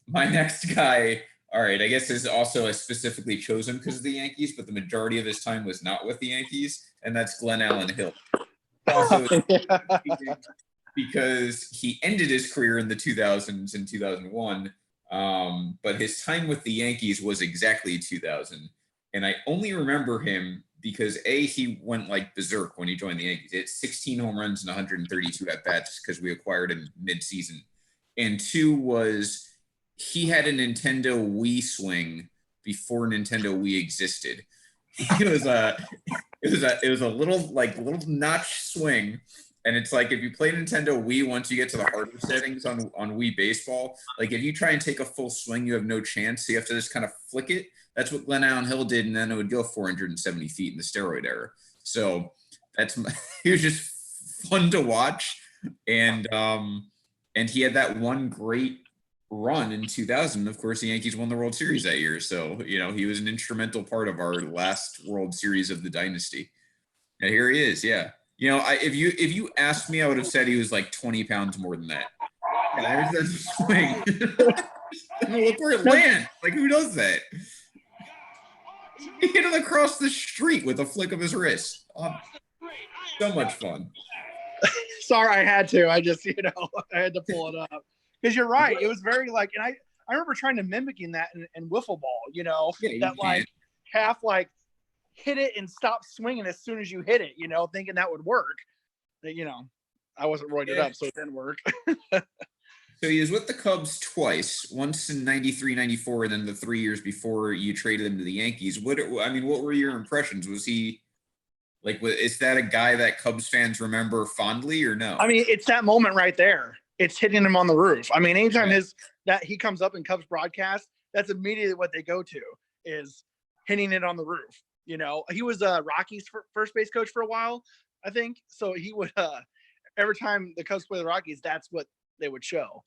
My next guy. All right, I guess is also specifically chosen because of the Yankees, but the majority of his time was not with the Yankees, and that's Glenn Allen Hill. Also, because he ended his career in the 2000s in 2001, but his time with the Yankees was exactly 2000. And I only remember him because, A, he went like berserk when he joined the Yankees. He hit 16 home runs and 132 at-bats because we acquired him mid-season. And 2 was he had a Nintendo Wii swing before Nintendo Wii existed. It was a little notch swing, and it's like if you play Nintendo Wii, once you get to the harder settings on Wii Baseball, like if you try and take a full swing, you have no chance. So you have to just kind of flick it. That's what Glenn Allen Hill did, and then it would go 470 feet in the steroid era. So he was just fun to watch, and he had that one great run in 2000. Of course, the Yankees won the World Series that year, so he was an instrumental part of our last World Series of the dynasty. And here he is. If you asked me, I would have said he was like 20 pounds more than that. And there's that swing. Look where it lands. Like, who does that? He hit it across the street with a flick of his wrist. So much fun. Sorry, I had to. I just I had to pull it up. Because you're right. It was very like, and I remember trying to mimicking that in wiffle ball, that like half like hit it and stop swinging as soon as you hit it, thinking that would work. But, I wasn't roided up, so it didn't work. So he was with the Cubs twice, once in 93, 94, and then the 3 years before you traded him to the Yankees. What were your impressions? Was he like, is that a guy that Cubs fans remember fondly or no? It's that moment right there. It's hitting him on the roof. Anytime that he comes up in Cubs broadcast, that's immediately what they go to is hitting it on the roof. He was Rockies first base coach for a while, I think. So he would every time the Cubs play the Rockies, that's what they would show.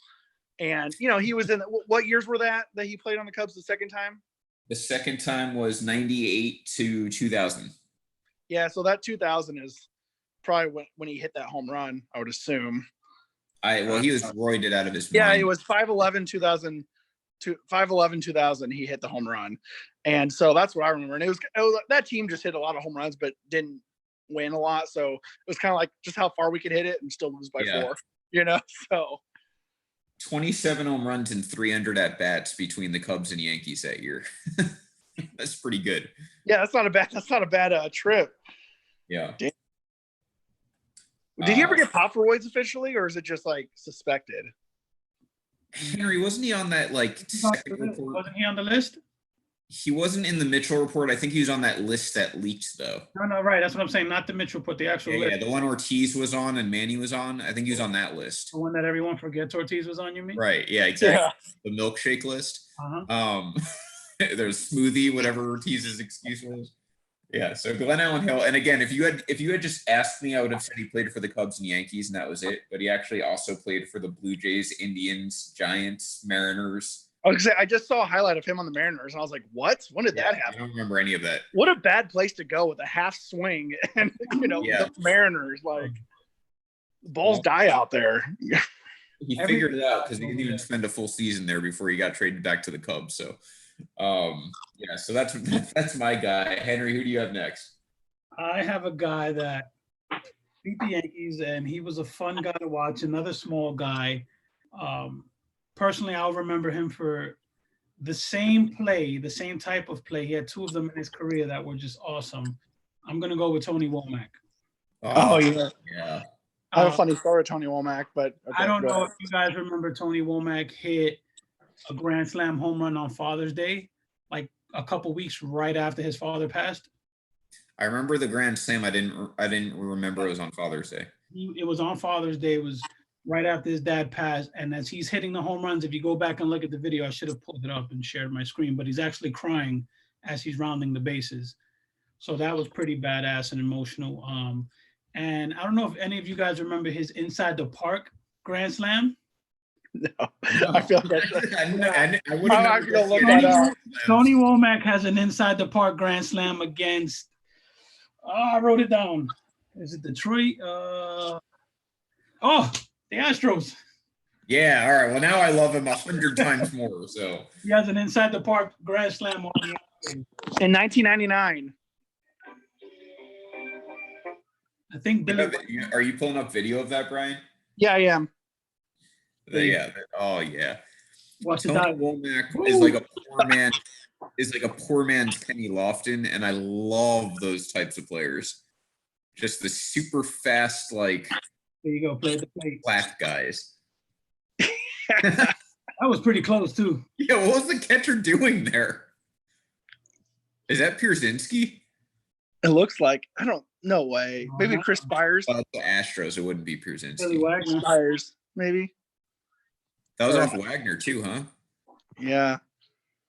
And he was in what years were that he played on the Cubs the second time? The second time was 98 to 2000. Yeah, so that 2000 is probably when he hit that home run, I would assume. He was roided out of his mind. Yeah, it was 5/11 2000 he hit the home run. And so that's what I remember. And it was that team just hit a lot of home runs but didn't win a lot, so it was kind of like just how far we could hit it and still lose by 4, so 27 home runs and 300 at bats between the Cubs and Yankees that year. That's pretty good. Yeah, that's not a bad trip. Yeah. Damn. Did he ever get popped for roids officially, or is it just like suspected? Henry, wasn't he on that like second report? Wasn't he on the list? He wasn't in the Mitchell report. I think he was on that list that leaked, though. No, right. That's what I'm saying. Not the Mitchell report, the actual list. Yeah, the one Ortiz was on and Manny was on. I think he was on that list. The one that everyone forgets Ortiz was on, you mean? Right. Yeah, exactly. Yeah. The milkshake list. Uh-huh. There's smoothie, whatever Ortiz's excuse was. Yeah. So Glenn Allen Hill, and again, if you had just asked me, I would have said he played for the Cubs and Yankees, and that was it. But he actually also played for the Blue Jays, Indians, Giants, Mariners. I just saw a highlight of him on the Mariners, and I was like, "What? When did that happen?" I don't remember any of that. What a bad place to go with a half swing, and the Mariners, like, the balls die out there. He figured it out because he didn't even spend a full season there before he got traded back to the Cubs. So, yeah. So that's my guy. Henry, who do you have next? I have a guy that beat the Yankees, and he was a fun guy to watch. Another small guy. Personally, I'll remember him for the same type of play. He had two of them in his career that were just awesome. I'm going to go with Tony Womack. Oh yeah. Yeah. I have a funny story with Tony Womack, but okay, I don't know if you guys remember Tony Womack hit a grand slam home run on Father's Day, like a couple weeks right after his father passed. I remember the grand slam. I didn't remember it was on Father's Day. It was on Father's Day. It was right after his dad passed. And as he's hitting the home runs, if you go back and look at the video, I should have pulled it up and shared my screen, but he's actually crying as he's rounding the bases. So that was pretty badass and emotional. And I don't know if any of you guys remember his inside the park grand slam. No, I feel like I feel look that up. Tony Womack has an inside the park grand slam against, I wrote it down. Is it Detroit? The Astros. Yeah, all right. Well, now I love him 100 times more. So he has an inside the park grand slam on the in 1999. I think Billy. Are you pulling up video of that, Brian? Yeah, I am. Yeah. Oh, yeah. Tony Womack is like a poor man. Is like a poor man's Kenny Lofton, and I love those types of players. Just the super fast, like. There you go. Play the plate. Flat guys. That was pretty close too. Yeah, what was the catcher doing there? Is that Pierzynski? It looks like no way. Maybe Chris Byers. The Astros, it wouldn't be Pierzynski. Billy Wagner. Byers, maybe. That was off Wagner too, huh? Yeah.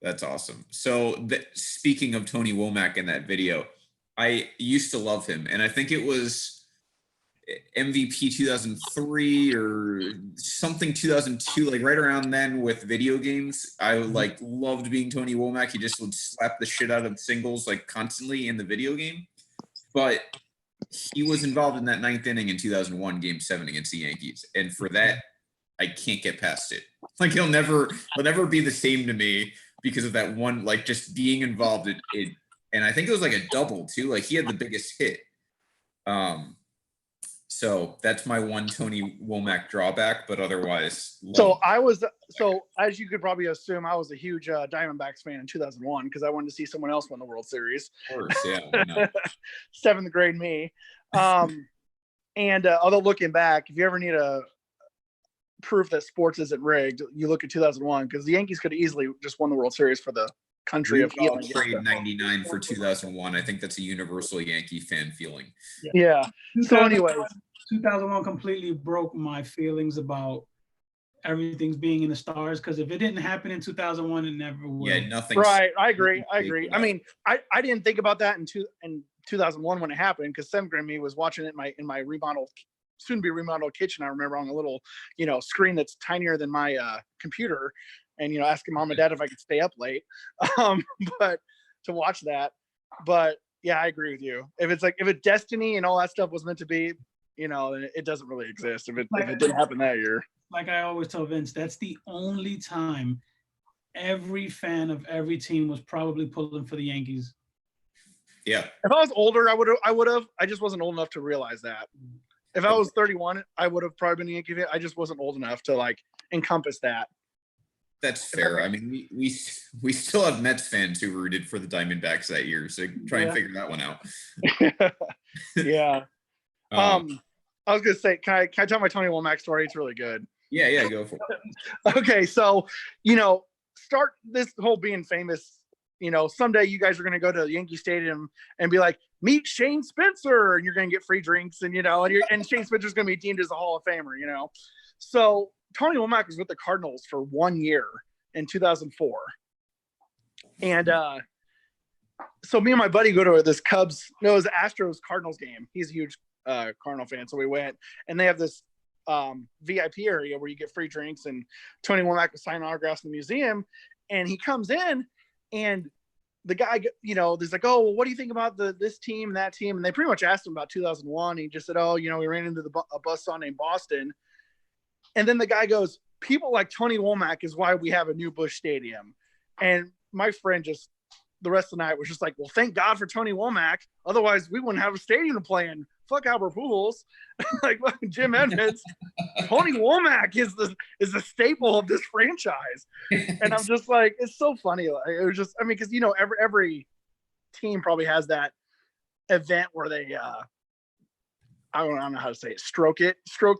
That's awesome. So speaking of Tony Womack in that video, I used to love him, and I think it was MVP 2003 or something 2002, like right around then with video games. I like loved being Tony Womack. He just would slap the shit out of singles like constantly in the video game. But he was involved in that ninth inning in 2001 Game 7 against the Yankees, and for that, I can't get past it. Like he'll never be the same to me because of that one, like just being involved in it. And I think it was like a double too. Like he had the biggest hit. So that's my one Tony Womack drawback, but otherwise. So as you could probably assume, I was a huge Diamondbacks fan in 2001 because I wanted to see someone else win the World Series. Of course, yeah. Seventh grade me. And although looking back, if you ever need a proof that sports isn't rigged, you look at 2001 because the Yankees could have easily just won the World Series for the country of healing. Trade 99 for 2001. I think that's a universal Yankee fan feeling. Yeah. So anyways, 2001 completely broke my feelings about everything's being in the stars because if it didn't happen in 2001, it never would. Yeah, nothing. Right. I agree. I mean, I didn't think about that in 2001 when it happened because seventh grade me was watching it in my remodeled, soon to be remodeled kitchen. I remember on a little, screen that's tinier than my computer. And, asking mom and dad if I could stay up late, but to watch that. But yeah, I agree with you. If it's destiny and all that stuff was meant to be, it doesn't really exist. If it didn't happen that year. Like I always tell Vince, that's the only time every fan of every team was probably pulling for the Yankees. Yeah. If I was older, I would have. I just wasn't old enough to realize that. If I was 31, I would have probably been a Yankee fan. I just wasn't old enough to encompass that. That's fair. I mean, we still have Mets fans who rooted for the Diamondbacks that year, so try and figure that one out. Yeah. I was gonna say, can I tell my Tony Womack story? It's really good. Yeah, go for it. Okay, so start this whole being famous someday you guys are going to go to Yankee Stadium and be like, meet Shane Spencer, and you're going to get free drinks, and and Shane Spencer's going to be deemed as a Hall of Famer. So Tony Womack was with the Cardinals for 1 year in 2004, and so me and my buddy go to this Astros Cardinals game. He's a huge Cardinal fan, so we went, and they have this VIP area where you get free drinks, and Tony Womack was signing autographs in the museum, and he comes in, and the guy, there's like, oh, well, what do you think about this team and that team? And they pretty much asked him about 2001. He just said, oh, we ran into a buzzsaw named Boston. And then the guy goes, people like Tony Womack is why we have a new Busch Stadium. And my friend the rest of the night was just like, well, thank God for Tony Womack. Otherwise, we wouldn't have a stadium to play in. Fuck Albert Pujols, like Jim Edmonds. Tony Womack is the staple of this franchise, and I'm just like, it's so funny. It was just, because every team probably has that event where they, I don't know how to say it, stroke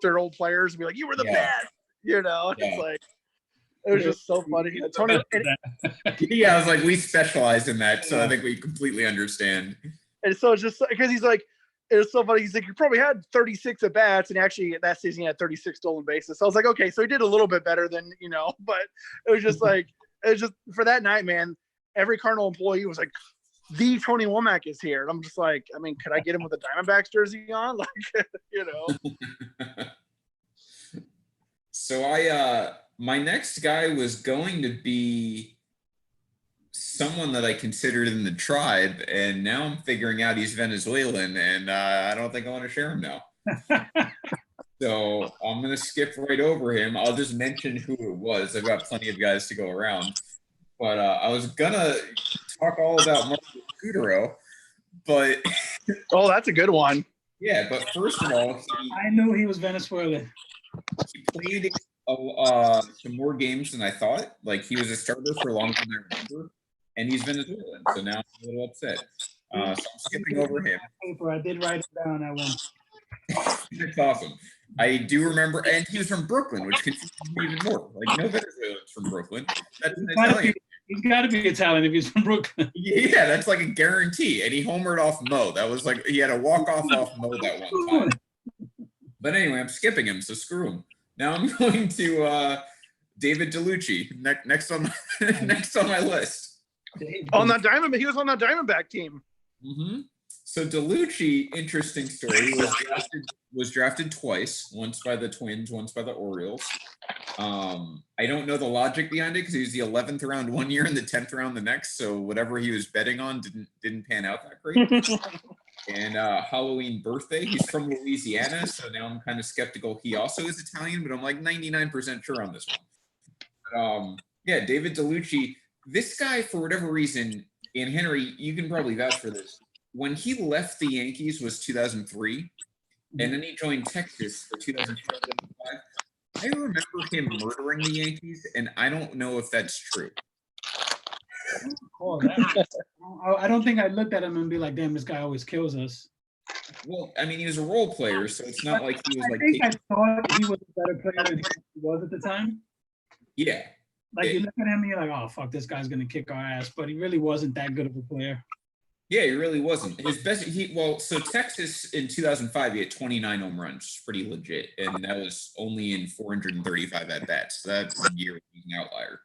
their old players and be like, you were the best, It's like, it was just so funny. Tony, I was like, we specialize in that, so I think we completely understand. And so it's just because he's like, it was so funny. He's like, you probably had 36 at bats, and actually that season he had 36 stolen bases. So I was like, okay, so he did a little bit better than, but it was just like, for that night, man, every Cardinal employee was like, the Tony Womack is here. And I'm just like, could I get him with a Diamondbacks jersey on? So my next guy was going to be someone that I considered in the tribe, and now I'm figuring out he's Venezuelan, and I don't think I want to share him now. So I'm going to skip right over him. I'll just mention who it was. I've got plenty of guys to go around. But I was going to talk all about Marco Scudero, but... Oh, that's a good one. Yeah, but first of all... I knew he was Venezuelan. He played some more games than I thought. Like, he was a starter for longer than I remember. And he's Venezuelan, so now I'm a little upset. So I'm skipping over him. I did write it down that one. That's awesome. I do remember, and he was from Brooklyn, which confuses me even more. Like, no Venezuelans from Brooklyn. That's an Italian. He's got to be Italian if he's from Brooklyn. Yeah, that's like a guarantee. And he homered off Mo. That was like, he had a walk-off off Mo that one time. But anyway, I'm skipping him, so screw him. Now I'm going to David DeLucci, next on my list. On that Diamondback, he was on that Diamondback team. Mm-hmm. So DeLucci, interesting story, was drafted twice, once by the Twins, once by the Orioles. I don't know the logic behind it because he was the 11th round one year and the 10th round the next. So whatever he was betting on didn't pan out that great. And Halloween birthday, he's from Louisiana, so now I'm kind of skeptical. He also is Italian, but I'm like 99% sure on this one. But, David DeLucci. This guy, for whatever reason, and Henry, you can probably vouch for this, when he left the Yankees was 2003, and then he joined Texas for 2005. I remember him murdering the Yankees, and I don't know if that's true. I don't think I looked at him and be like, damn, this guy always kills us. Well, he was a role player, so it's not like he was like... I thought he was a better player than he was at the time. Yeah. Like, you look at him and you're like, oh, fuck, this guy's going to kick our ass. But he really wasn't that good of a player. Yeah, he really wasn't. His best, so Texas in 2005, he had 29 home runs, which is pretty legit. And that was only in 435 at-bats. So that year was an outlier.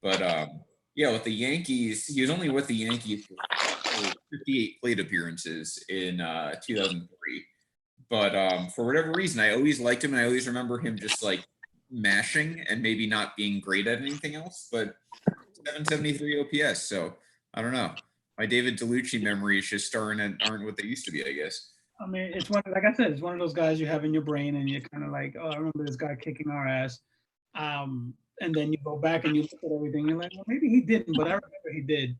But, with the Yankees, he was only with the Yankees for 58 plate appearances in 2003. But for whatever reason, I always liked him, and I always remember him just, like, mashing and maybe not being great at anything else, but 773 OPS. So I don't know. My David DeLucci memories just aren't what they used to be, I guess. It's one, like I said, it's one of those guys you have in your brain and you're kind of like, oh, I remember this guy kicking our ass. And then you go back and you look at everything. You're like, well, maybe he didn't, but I remember he did.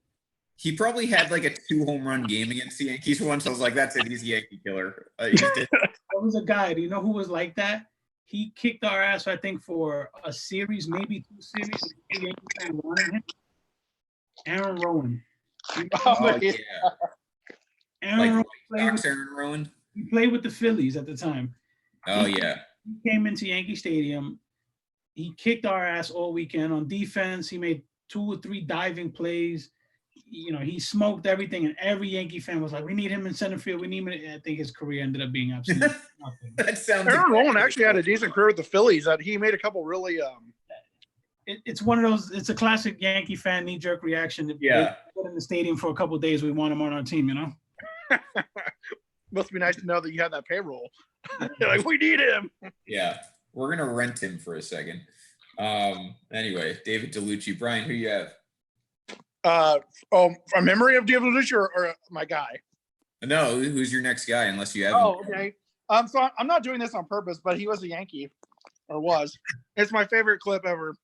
He probably had like a 2 home run game against the Yankees once. I was like, that's it. He's a Yankee killer. There was a guy. Do you know who was like that? He kicked our ass, I think, for a series, maybe 2 series. The Yankees fan wanted him. Aaron Rowan. Oh, yeah. Aaron Rowan. He played with the Phillies at the time. Oh, yeah. He came into Yankee Stadium. He kicked our ass all weekend on defense. He made 2 or 3 diving plays. he smoked everything, and every Yankee fan was like, "We need him in center field. We need him." I think his career ended up being absolutely nothing. That sounds. Aaron Nolan actually had a decent career with the Phillies. That he made a couple really. It's one of those. It's a classic Yankee fan knee-jerk reaction. If Yeah. we put in the stadium for a couple of days, we want him on our team. Must be nice to know that you have that payroll. Like, we need him. Yeah, we're gonna rent him for a second. Anyway, David DeLucci, Brian, who you have? A memory of David DeLucci or my guy? No, who's your next guy? Unless you have. Oh, okay. So I'm not doing this on purpose, but he was a Yankee, or was. It's my favorite clip ever.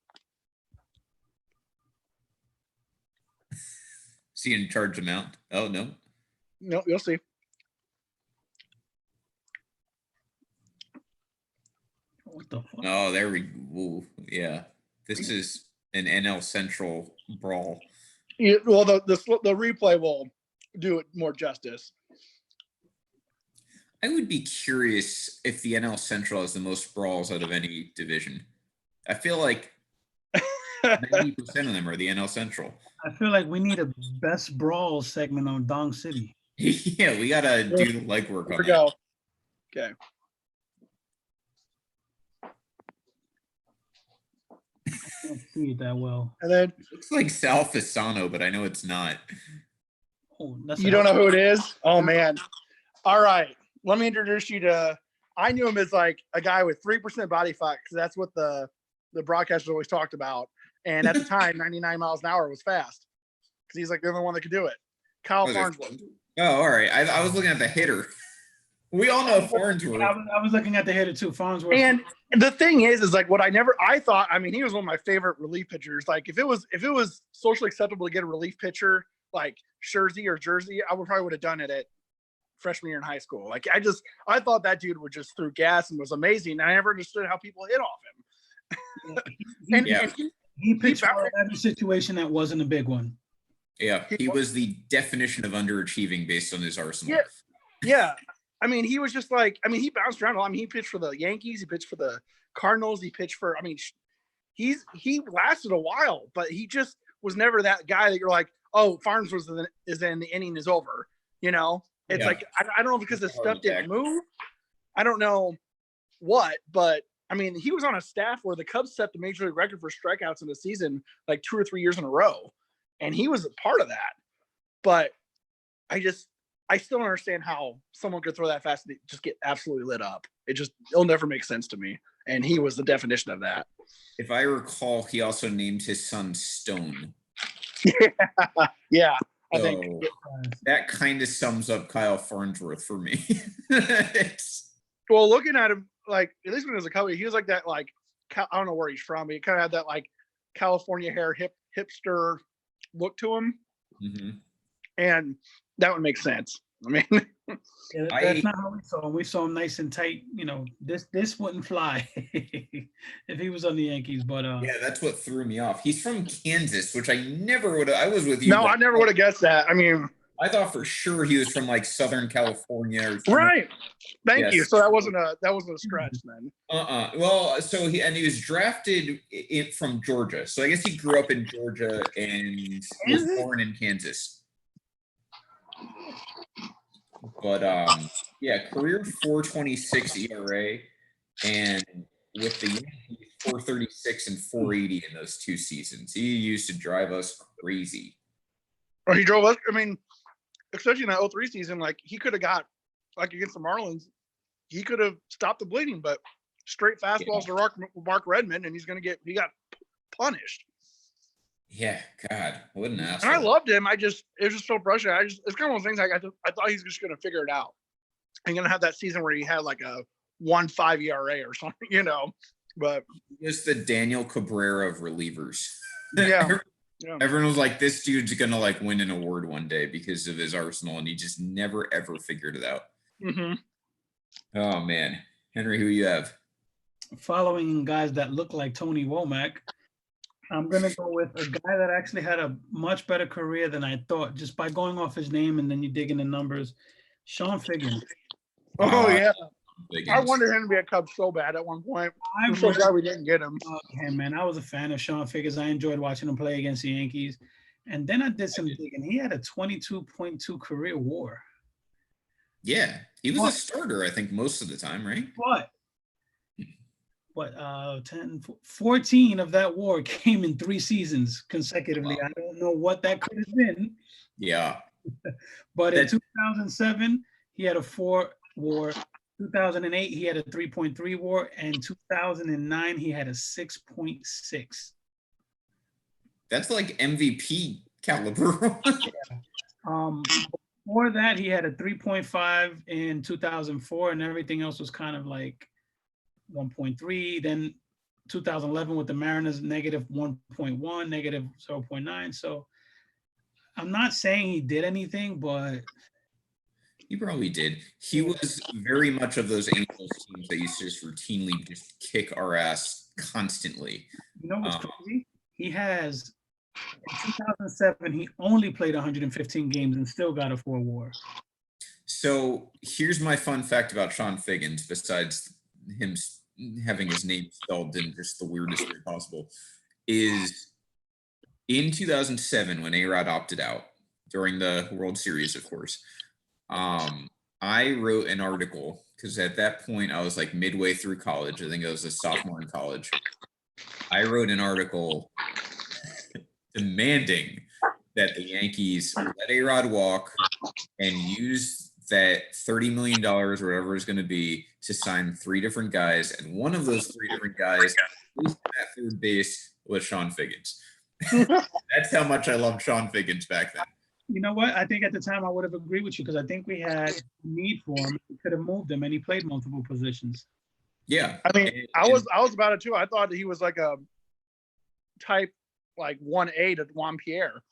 Is he in charge amount? Oh no. No, you'll see. What the fuck? Oh, there we go. Yeah, this is an NL Central brawl. Well, the replay will do it more justice. I would be curious if the NL Central has the most brawls out of any division. I feel like 90% of them are the NL Central. I feel like we need a best brawl segment on Dong City. Yeah, we gotta do the legwork Here on we go. that. Okay. I can't see it that well. And then It looks like Sal Fasano, but I know it's not. Oh, that's you don't know who it is? Oh, man. All right. Let me introduce you to – I knew him as like a guy with 3% body fat because that's what the broadcasters always talked about. And at the time, 99 miles an hour was fast because he's like the only one that could do it. Kyle Farnsworth. Oh, all right. I was looking at the hitter. We all know Farnsworth. I was looking at the hitter too, Farnsworth. And the thing is like what I thought, I mean, he was one of my favorite relief pitchers. Like if it was socially acceptable to get a relief pitcher like Jersey, I would have done it at freshman year in high school. Like I thought that dude would just threw gas and was amazing. I never understood how people hit off him. He pitched for every situation that wasn't a big one. Yeah, he was the definition of underachieving based on his arsenal. Yeah. I mean, he was just like, I mean, he bounced around a lot. I mean, he pitched for the Yankees, he pitched for the Cardinals, he pitched for, I mean, he lasted a while, but he just was never that guy that you're like, oh, Farnsworth is in the inning is over. You know, it's like, I don't know because the stuff didn't move. I don't know what, but I mean, he was on a staff where the Cubs set the major league record for strikeouts in the season like 2 or 3 years in a row. And he was a part of that. But I still don't understand how someone could throw that fast and just get absolutely lit up. It'll never make sense to me. And he was the definition of that. If I recall, he also named his son Stone. Yeah. I So think that kind of sums up Kyle Farnsworth for me. well, looking at him, like, at least when he was a Cubby, he was like that, like, I don't know where he's from, but he kind of had that, like, California hair, hipster look to him. Mm-hmm. And that would make sense. I mean, that's not how we saw him. We saw him nice and tight. You know, this wouldn't fly if he was on the Yankees. But yeah, that's what threw me off. He's from Kansas, which I never would have. I was with you. No, I never would have guessed that. I mean, I thought for sure he was from like Southern California or something. Right. Thank you. So that wasn't a stretch then. Well, so he was drafted from Georgia. So I guess he grew up in Georgia and was born in Kansas. But yeah, career 4.26 ERA, and with the Yankees 4.36 and 4.80 in those 2 seasons. He used to drive us crazy. Or he drove us. I mean, especially in that 03 season, like he could have got like against the Marlins, he could have stopped the bleeding, but straight fastballs to Mark Redmond, and he got punished. Yeah, God, what an asshole. And I loved him. It was just so frustrating. It's kind of one of those things I thought he was just going to figure it out. And going to have that season where he had like a 1.5 ERA or something, you know. But just the Daniel Cabrera of relievers. Yeah. Everyone was like, this dude's going to like win an award one day because of his arsenal, and he just never, ever figured it out. Mm-hmm. Oh, man. Henry, who you have? Following guys that look like Tony Womack, I'm going to go with a guy that actually had a much better career than I thought, just by going off his name and then you dig in the numbers. Sean Figgins. Oh, yeah. Figgins. I wanted him to be a Cub so bad at one point. I'm so glad we didn't get him. Okay, man, I was a fan of Sean Figgins. I enjoyed watching him play against the Yankees. And then I did some digging. He had a 22.2 career WAR. Yeah, he was a starter, I think, most of the time, right? What 14 of that WAR came in 3 seasons consecutively. Wow. I don't know what that could have been. Yeah. But in 2007, he had a 4 WAR. 2008, he had a 3.3 WAR, and 2009, he had a 6.6. That's like MVP caliber. Before that, he had a 3.5 in 2004, and everything else was kind of like 1.3. Then 2011 with the Mariners, negative 1.1, negative 0.9. So I'm not saying he did anything, but he probably did. He was very much of those Angels teams that used to just routinely just kick our ass constantly. You know what's crazy? He has, in 2007, he only played 115 games and still got a 4 WAR. So here's my fun fact about Sean Figgins, besides him having his name spelled in just the weirdest way possible, is in 2007 when A-Rod opted out during the World Series, of course. I wrote an article because at that point I was like midway through college. I think I was a sophomore in college. I wrote an article demanding that the Yankees let A-Rod walk and use that $30 million or whatever it's going to be to sign 3 different guys. And one of those 3 different guys at third base was Sean Figgins. That's how much I loved Sean Figgins back then. You know what? I think at the time I would have agreed with you because I think we had need for him. We could have moved him, and he played multiple positions. Yeah, I mean, I was about it too. I thought he was like a type like 1A to Juan Pierre.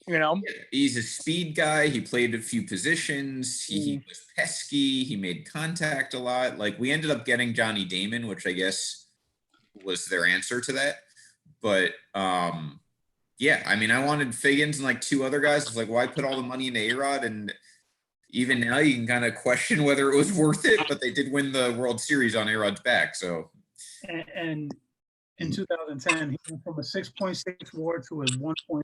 You know, he's a speed guy. He played a few positions. He was pesky. He made contact a lot. Like we ended up getting Johnny Damon, which I guess was their answer to that. But yeah, I mean, I wanted Figgins and like 2 other guys. It's like, why put all the money into A-Rod? And even now you can kind of question whether it was worth it, but they did win the World Series on A-Rod's back. So, and in 2010, he went from a 6.6 WAR to a 1.3.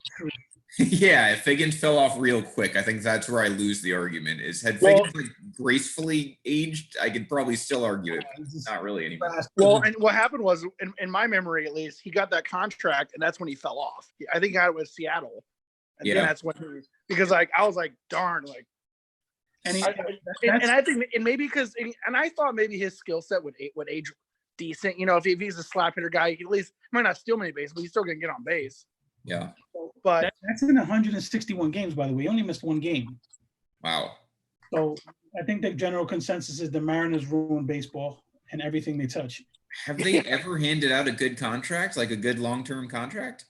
Yeah, Figgins fell off real quick. I think that's where I lose the argument. Is had Figgins like gracefully aged, I could probably still argue it. Not really anymore. Well, and what happened was, in my memory at least, he got that contract, and that's when he fell off. I think he got it with Seattle, and then that's when he, because like I was like, darn, like, and I think, and maybe because, and I thought maybe his skill set would age decent. You know, if he's a slap hitter guy, he at least might not steal many bases, but he's still gonna get on base. Yeah. But that's in 161 games, by the way. He only missed 1 game. Wow. So I think the general consensus is the Mariners ruin baseball and everything they touch. Have they ever handed out a good contract, like a good long-term contract?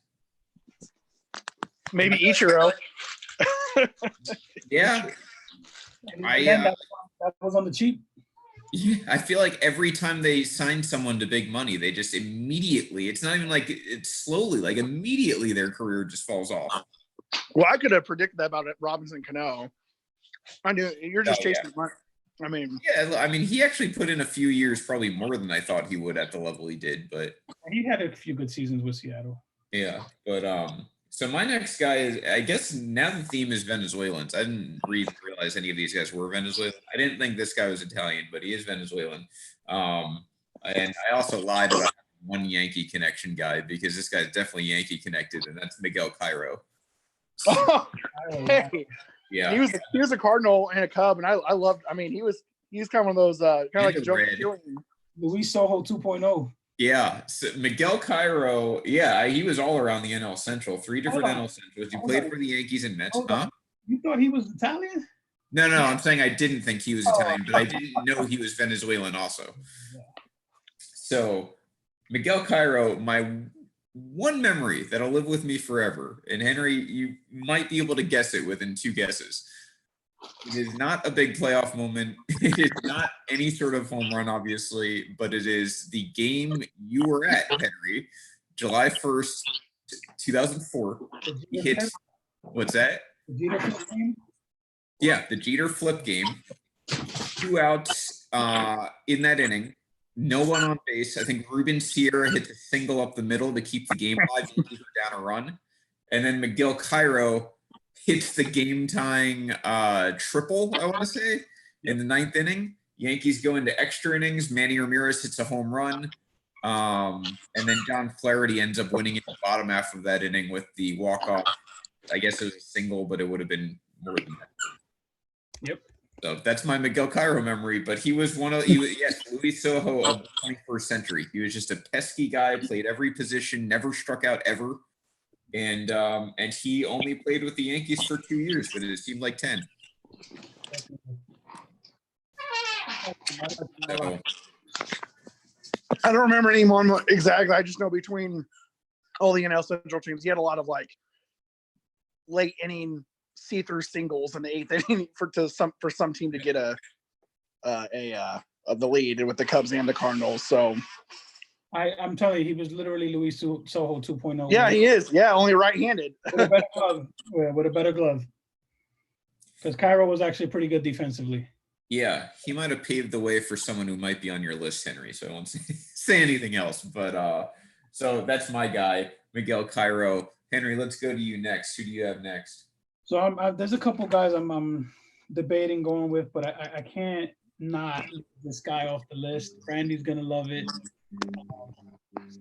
Maybe Ichiro. Yeah. That was on the cheap. Yeah, I feel like every time they sign someone to big money, they just immediately, it's not even like it's slowly, like immediately their career just falls off. Well, I could have predicted that about Robinson Cano. I knew you're just chasing money. I mean, yeah, I mean, he actually put in a few years, probably more than I thought he would at the level he did, but he had a few good seasons with Seattle. Yeah, but so my next guy is, I guess now the theme is Venezuelans. I didn't realize any of these guys were Venezuelan. I didn't think this guy was Italian, but he is Venezuelan. And I also lied about one Yankee connection guy because this guy's definitely Yankee connected, and that's Miguel Cairo. Oh, hey. Yeah, he was a Cardinal and a Cub, and I loved. I mean, he was kind of one of those kind of like a Joe Luis Sojo 2.0. Yeah, so Miguel Cairo, yeah, he was all around the NL Central, 3 different NL Centrals. He played for the Yankees and Mets, huh? You thought he was Italian? No, I'm saying I didn't think he was Italian, but I didn't know he was Venezuelan also. So Miguel Cairo, my one memory that'll live with me forever, and Henry, you might be able to guess it within 2 guesses. It is not a big playoff moment. It is not any sort of home run, obviously, but it is the game you were at, Henry, July 1st, 2004. He hits, what's that? The Jeter flip game? Yeah, the Jeter flip game. 2 outs in that inning. No one on base. I think Ruben Sierra hit a single up the middle to keep the game alive. He were down a run. And then Miguel Cairo hits the game-tying triple, I want to say, in the 9th inning. Yankees go into extra innings. Manny Ramirez hits a home run. And then John Flaherty ends up winning in the bottom half of that inning with the walk-off. I guess it was a single, but it would have been more than that. Yep. So that's my Miguel Cairo memory. But he was yes, Luis Soho of the 21st century. He was just a pesky guy, played every position, never struck out ever. And he only played with the Yankees for 2 years, but it seemed like 10. So, I don't remember anyone exactly. I just know between all the NL Central teams, he had a lot of like late inning see-through singles in the 8th inning for some team to get the lead with the Cubs and the Cardinals. So I'm telling you, he was literally Luis Soho 2.0. yeah, he is. Yeah, only right-handed. With a better glove. Yeah, with a better glove. Because Cairo was actually pretty good defensively. yeah, he might have paved the way for someone who might be on your list, Henry. So I won't say anything else. But so that's my guy, Miguel Cairo. Henry, let's go to you next. Who do you have next? So there's a couple guys I'm debating going with, but I can't not leave this guy off the list. Randy's gonna love it.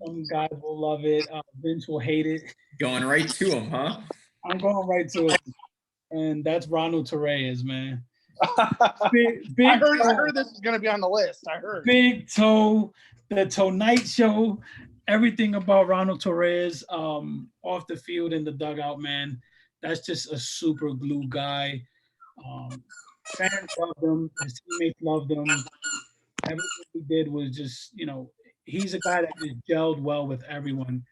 Some guys will love it. Vince will hate it. Going right to him, huh? I'm going right to it, and that's Ronald Torreyes, man. Big I heard this is going to be on the list. I heard. Big Toe, the Tonight Show, everything about Ronald Torreyes off the field in the dugout, man. That's just a super glue guy. Fans loved him. His teammates loved him. Everything he did was just, he's a guy that just gelled well with everyone.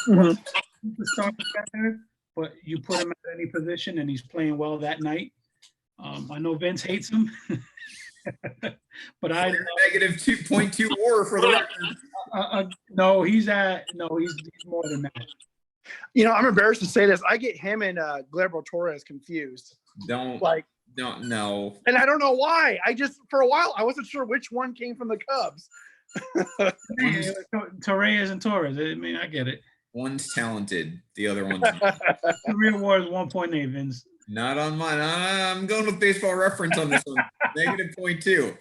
Mhm. Superstar together, but you put him at any position and he's playing well that night. I know Vince hates him, but I negative 2.2 WAR for the record. No, he's more than that. I'm embarrassed to say this. I get him and Gleyber Torres confused. Don't know. And I don't know why. For a while, I wasn't sure which one came from the Cubs. Torreyes and Torres. I mean, I get it. One's talented. The other one's career WAR is 1.8, Vince. Not on mine. I'm going with Baseball Reference on this one. Negative 0.2.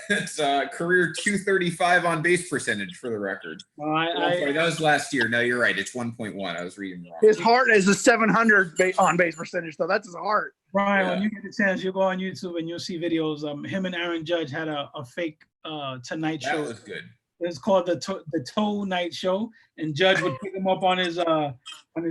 That's career 235 on base percentage for the record. Sorry, that was last year. No, you're right. It's 1.1. I was reading wrong. His heart is a 700 on base percentage, though. That's his heart. Brian, when you get a chance, you'll go on YouTube and you'll see videos. Him and Aaron Judge had a fake Tonight Show. That was good. It's called the Toe Night Show, and Judge would pick him up on his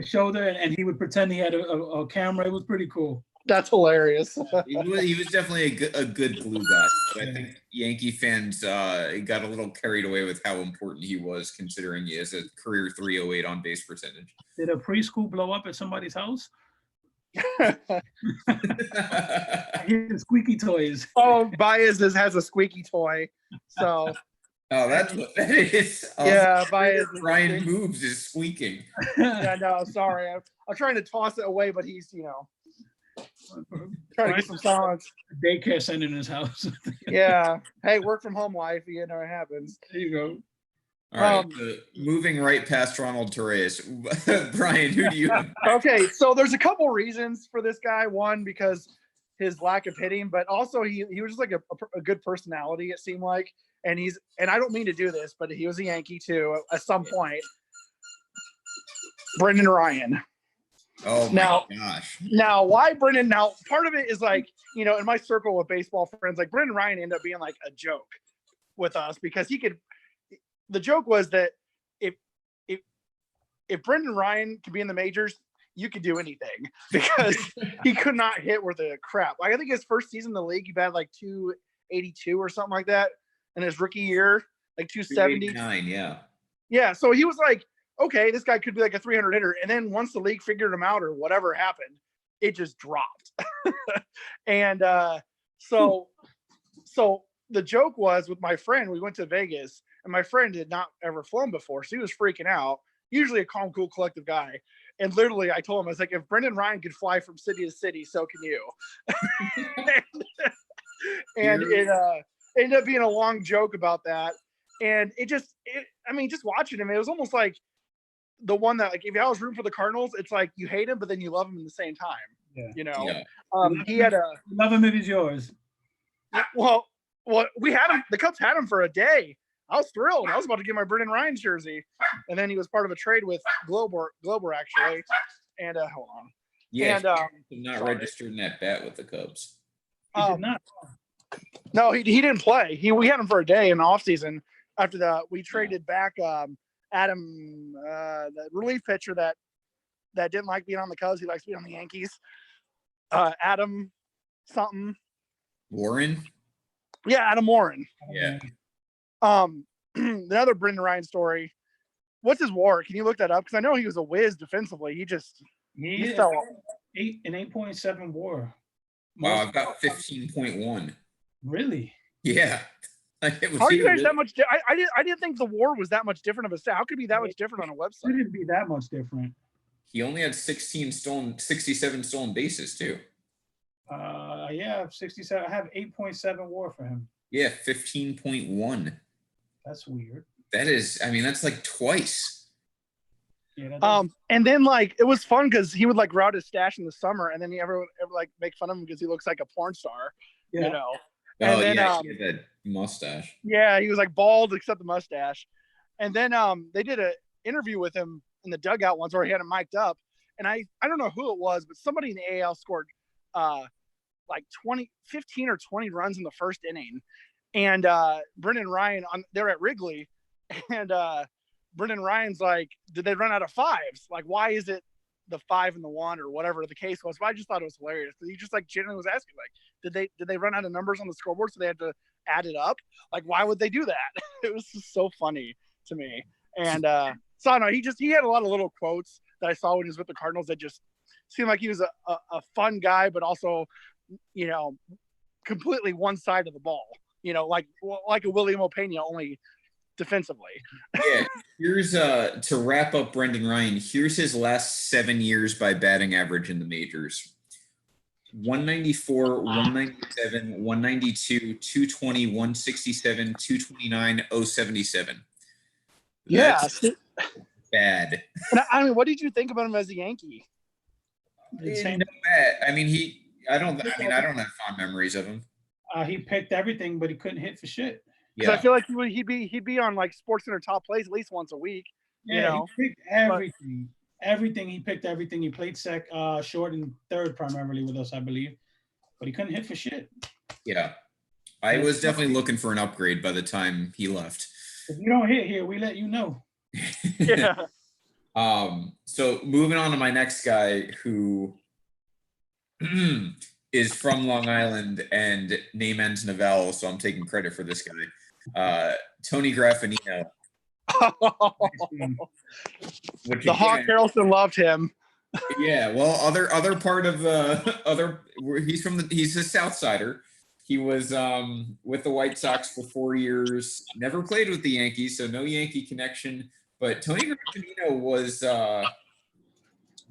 shoulder, and he would pretend he had a camera. It was pretty cool. That's hilarious. He was definitely a good glue guy. But I think Yankee fans got a little carried away with how important he was, considering he has a career 308 on base percentage. Did a preschool blow up at somebody's house? His squeaky toys. Oh, Baez has a squeaky toy. So. Oh, that's what that is. Yeah, Baez. Brian moves is squeaking. Yeah, no, sorry. I'm trying to toss it away, but he's, trying to get some silence. Daycare center in his house. Yeah. Hey, work from home life. It happens. There you go. All right. Moving right past Ronald Torreyes. Brian, who do you have? Okay, so there's a couple reasons for this guy. One, because his lack of hitting, but also he was just like a good personality, it seemed like. And I don't mean to do this, but he was a Yankee too at some point. Brendan Ryan. Oh my gosh. Now, why Brendan? Now, part of it is like, in my circle of baseball friends, like Brendan Ryan ended up being like a joke with us because the joke was that if Brendan Ryan could be in the majors, you could do anything because he could not hit worth a crap. Like I think his first season in the league, he batted like 282 or something like that. In his rookie year, like 270. 289, yeah. So he was like, okay, this guy could be like a 300 hitter. And then once the league figured him out or whatever happened, it just dropped. And so the joke was with my friend, we went to Vegas and my friend had not ever flown before. So he was freaking out. Usually a calm, cool, collective guy. And literally I told him, I was like, if Brendan Ryan could fly from city to city, so can you. and it ended up being a long joke about that. And just watching him, it was almost like the one that, like, if I was rooting for the Cardinals, it's like you hate him, but then you love him at the same time. Yeah. You know, Yeah. he had a Love him if he's yours. well, we had him. The Cubs had him for a day. I was thrilled. I was about to get my Brendan Ryan jersey, and then he was part of a trade with Glober actually. And hold on. Yeah, And he did not register in that bat with the Cubs. He did not. No, he didn't play. We had him for a day in the offseason. After we traded back Adam, the relief pitcher that didn't like being on the Cubs. He likes being on the Yankees. Adam something. Warren? Yeah, Adam Warren. Yeah. Another Brendan Ryan story. What's his WAR? Can you look that up? Because I know he was a whiz defensively. He fell off. 8.7 WAR. Wow, I've got 15.1. Really? Yeah. How are you guys that much? I didn't think the WAR was that much different of a stat. How could it be that much different on a website? It didn't be that much different. He only had 67 stolen bases too. Yeah, 67. I have 8.7 WAR for him. Yeah, 15.1. That's weird. That is, I mean, that's like twice. Yeah. And then like it was fun because he would like route his stash in the summer, and then everyone like make fun of him because he looks like a porn star. Yeah. You know. Oh, and then, yeah, he had that mustache. Yeah, he was like bald except the mustache. And then they did an interview with him in the dugout once where he had him mic'd up. And I don't know who it was, but somebody in the AL scored like 15 or 20 runs in the first inning. And Brendan Ryan, they're at Wrigley. And Brendan Ryan's like, did they run out of fives? Like, why is it the 5 and the 1 or whatever the case was? But I just thought it was hilarious because he just like genuinely was asking, like, did they run out of numbers on the scoreboard so they had to add it up? Like, why would they do that? It was just so funny to me. And so I don't know, he had a lot of little quotes that I saw when he was with the Cardinals that just seemed like he was a fun guy, but also, you know, completely one side of the ball. You know, like a William Opeña, only defensively. Yeah, here's to wrap up Brendan Ryan, here's his last 7 years by batting average in the majors. 194, 197, 192, 220, 167, 229, 077. That's bad. And I mean, what did you think about him as a Yankee? I mean, I don't have fond memories of him. He picked everything, but he couldn't hit for shit. Yeah, I feel like he'd be on like SportsCenter top plays at least once a week. Yeah, you know? He picked everything. He picked everything. He played short and third primarily with us, I believe, but he couldn't hit for shit. Yeah, I was definitely looking for an upgrade by the time he left. If you don't hit here, we let you know. Yeah. So moving on to my next guy, who is from Long Island and name ends Novell, so I'm taking credit for this guy. Tony Graffinino. The Hawk Harrelson loved him. Yeah, well, other part of he's a South Sider. He was with the White Sox for 4 years. Never played with the Yankees, so no Yankee connection. But Tony Graffinino was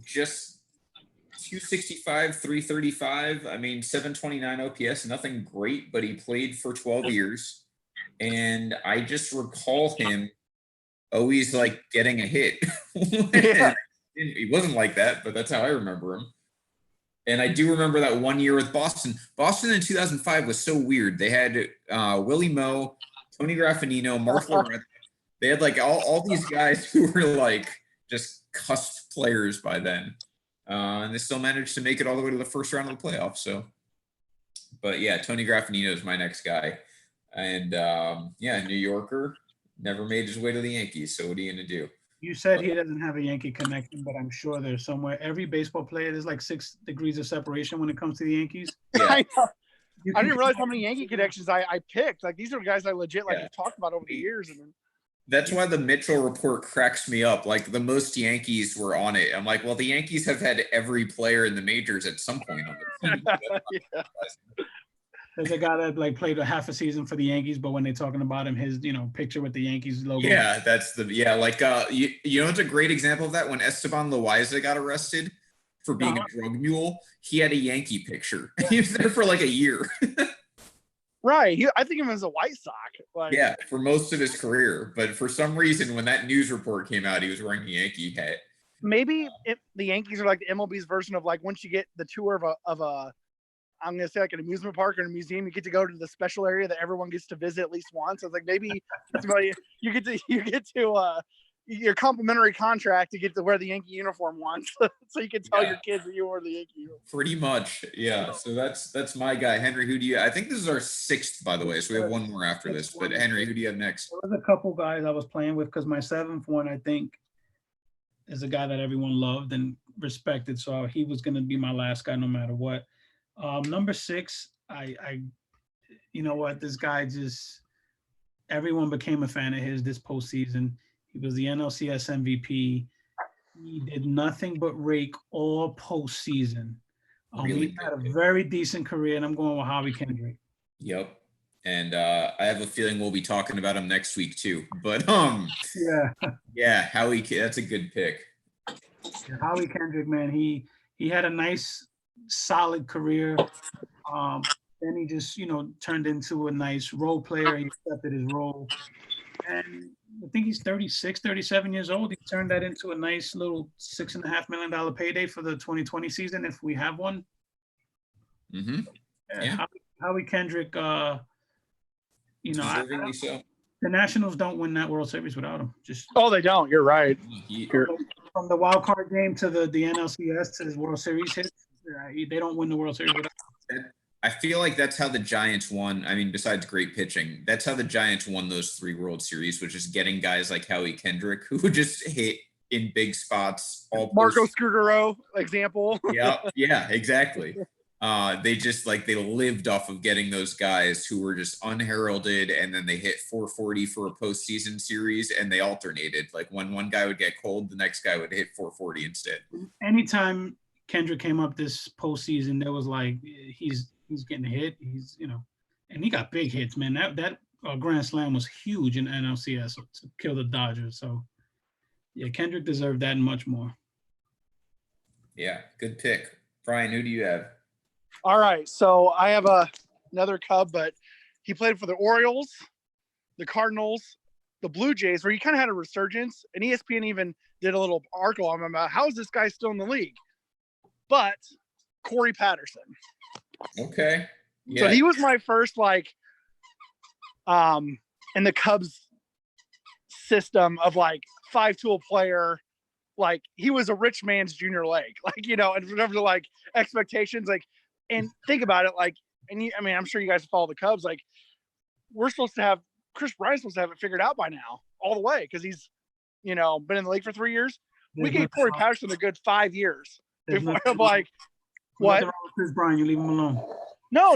just 265, 335. I mean, 729 OPS, nothing great, but he played for 12 years. And I just recall him always like getting a hit. Yeah. He wasn't like that, but that's how I remember him. And I do remember that 1 year with Boston. Boston in 2005 was so weird. They had Willie Moe, Tony Graffinino, Mark Loretta. They had like all these guys who were like just cusp players by then. And they still managed to make it all the way to the first round of the playoffs. So, but yeah, Tony Graffinino is my next guy. And New Yorker, never made his way to the Yankees. So what are you going to do? You said he doesn't have a Yankee connection, but I'm sure there's somewhere. Every baseball player, there's like 6 degrees of separation when it comes to the Yankees. Yeah. I know. I didn't realize how many Yankee connections I picked. Like, these are guys I legit talked about over the years. And that's why the Mitchell report cracks me up. Like, the most Yankees were on it. I'm like, well, the Yankees have had every player in the majors at some point on their team. Yeah. There's a guy that like played a half a season for the Yankees, but when they're talking about him, his picture with the Yankees logo. Yeah, that's you know, it's a great example of that. When Esteban Loaiza got arrested for being a drug mule, he had a Yankee picture. He was there for like a year. Right. I think of him as a White Sox. Like, Yeah, for most of his career. But for some reason, when that news report came out, he was wearing a Yankee hat. maybe the Yankees are like the MLB's version of like once you get the tour of a I'm gonna say like an amusement park or a museum, you get to go to the special area that everyone gets to visit at least once. It's like maybe that's about you get to your complimentary contract to get to wear the Yankee uniform once, so you can tell your kids that you wore the Yankee uniform. Pretty much, yeah. So that's my guy, Henry. Who do you? I think this is our 6th, by the way. So we have one more after this. But Henry, who do you have next? There was a couple guys I was playing with because my 7th one, I think, is a guy that everyone loved and respected. So he was going to be my last guy no matter what. Number 6, I you know what, this guy just, everyone became a fan of his this postseason. He was the NLCS MVP. He did nothing but rake all postseason. Really he had a good. very decent career, and I'm going with Howie Kendrick. Yep. And I have a feeling we'll be talking about him next week too. But yeah, Howie, that's a good pick. Yeah, Howie Kendrick, man, he had a nice, solid career. Then he just, turned into a nice role player. He accepted his role. And I think he's 36, 37 years old. He turned that into a nice little $6.5 million payday for the 2020 season, if we have one. Mm-hmm. Yeah. Howie Kendrick, Deservingly so. The Nationals don't win that World Series without him. They don't. You're right. From the wild card game to the NLCS to his World Series hits, they don't win the World Series without him. I feel like that's how the Giants won. I mean, besides great pitching, that's how the Giants won those 3 World Series, which is getting guys like Howie Kendrick who just hit in big spots. Marco Scudero example. Yeah, exactly. They lived off of getting those guys who were just unheralded, and then they hit 440 for a postseason series, and they alternated. Like when one guy would get cold, the next guy would hit 440 instead. Anytime Kendrick came up this postseason, there was like he's getting hit. He's and he got big hits, man. That grand slam was huge in NLCS to kill the Dodgers. So yeah, Kendrick deserved that and much more. Yeah, good pick. Brian, who do you have? All right, so I have another Cub, but he played for the Orioles, the Cardinals, the Blue Jays, where he kind of had a resurgence. And ESPN even did a little article on him about how is this guy still in the league? But Corey Patterson. Okay. Yeah. So he was my first in the Cubs system of 5-tool player. Like he was a rich man's Junior Lake, in terms of expectations, and think about it, I'm sure you guys follow the Cubs. We're supposed to have Chris Bryant's supposed to have it figured out by now, all the way, because he's, been in the league for 3 years. We gave Corey Patterson a good 5 years. Before, what? Chris Bryant, you leave him alone. No.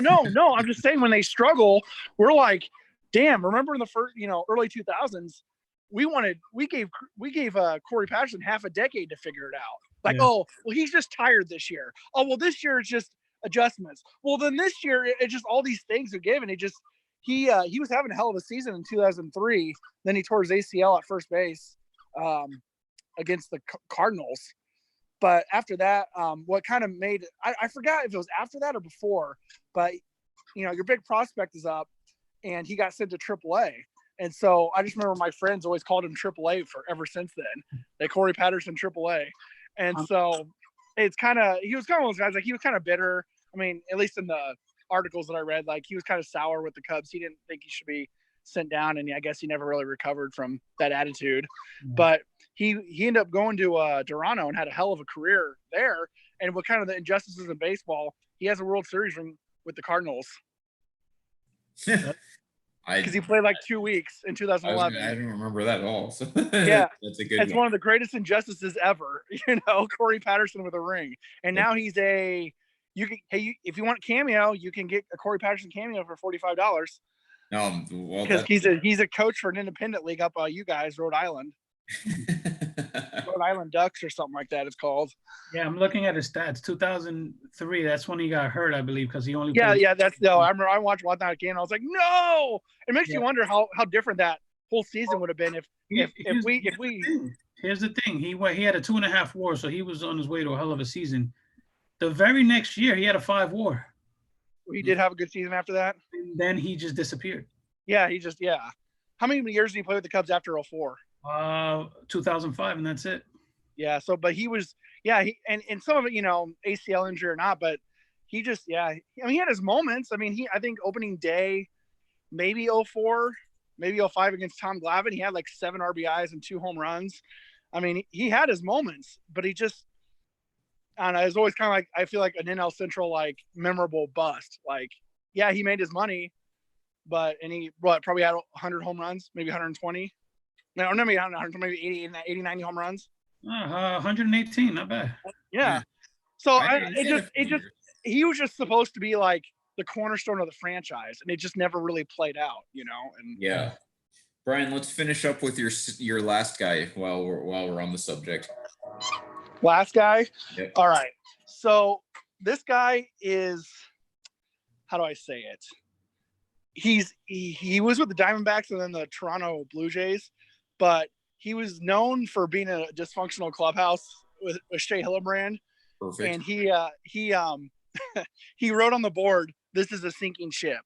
I'm just saying when they struggle, we're like, damn. Remember in the first, early 2000s, we gave Corey Patterson half a decade to figure it out. Oh, well, he's just tired this year. Oh, well, this year it's just adjustments. Well, then this year it's just all these things are given. He was having a hell of a season in 2003. Then he tore his ACL at first base against the Cardinals. But after that, what kind of made I forgot if it was after that or before, but your big prospect is up and he got sent to AAA. And so I just remember my friends always called him AAA for ever since then. They Corey Patterson AAA. And so it's he was kind of one of those guys, he was kind of bitter. I mean, at least in the articles that I read, he was kind of sour with the Cubs. He didn't think he should be sent down, and I guess he never really recovered from that attitude. But he ended up going to Toronto and had a hell of a career there. And with kind of the injustices in baseball, he has a World Series with the Cardinals. Because he played 2 weeks in 2011. I don't remember that at all. So yeah, that's a good. It's one of the greatest injustices ever. Corey Patterson with a ring, and now he's if you want cameo, you can get a Corey Patterson cameo for $45. Because he's a coach for an independent league up you guys, Rhode Island. Rhode Island Ducks or something like that it's called. Yeah, I'm looking at his stats. 2003, that's when he got hurt, I believe, because he only that's I remember I watched one night game and I was like, no. It makes you wonder how different that whole season would have been if we Here's the thing. He had a 2.5 WAR, so he was on his way to a hell of a season. The very next year he had a 5 WAR. He did have a good season after that. And then he just disappeared. Yeah, How many years did he play with the Cubs after 04? 2005, and that's it. Yeah, so but he was and some of it, ACL injury or not, but he just I mean he had his moments. I mean, I think opening day, maybe 04, maybe 05 against Tom Glavine, he had like 7 RBIs and 2 home runs. I mean, he had his moments, but he just I don't know, it was always kind of like I feel like an NL Central like memorable bust. Like, yeah, he made his money, but he probably had 100 home runs, maybe 120. No, maybe 100, maybe 80, 90 home runs. 118, not bad. Yeah. So He he was just supposed to be like the cornerstone of the franchise, and it just never really played out, And yeah. Brian, let's finish up with your last guy while we're on the subject. Last guy. Yep. All right. So this guy is, how do I say it? He was with the Diamondbacks and then the Toronto Blue Jays, but he was known for being in a dysfunctional clubhouse with Shea Hillenbrand. Perfect. And he he wrote on the board, "This is a sinking ship."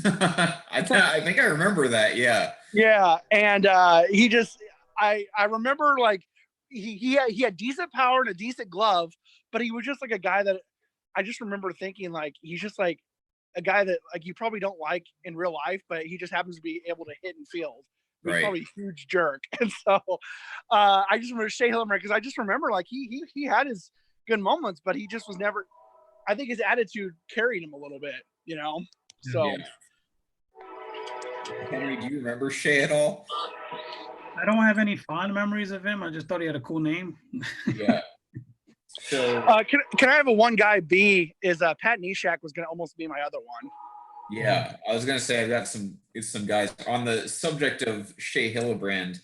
I think I remember that. Yeah. Yeah, and he just I remember like he had decent power and a decent glove, but he was just like a guy that I just remember thinking like he's just like a guy that like you probably don't like in real life, but he just happens to be able to hit and field. He's Right. probably a huge jerk, and so I just remember Shea Hillenbrand because I just remember like he had his good moments, but he just was never. I think his attitude carried him a little bit, So. Yeah. Henry, do you remember Shea at all? I don't have any fond memories of him. I just thought he had a cool name. Yeah. So can I have a one guy B? Is Pat Neshek was going to almost be my other one. yeah, I was gonna say I've got some guys on the subject of Shea Hillenbrand.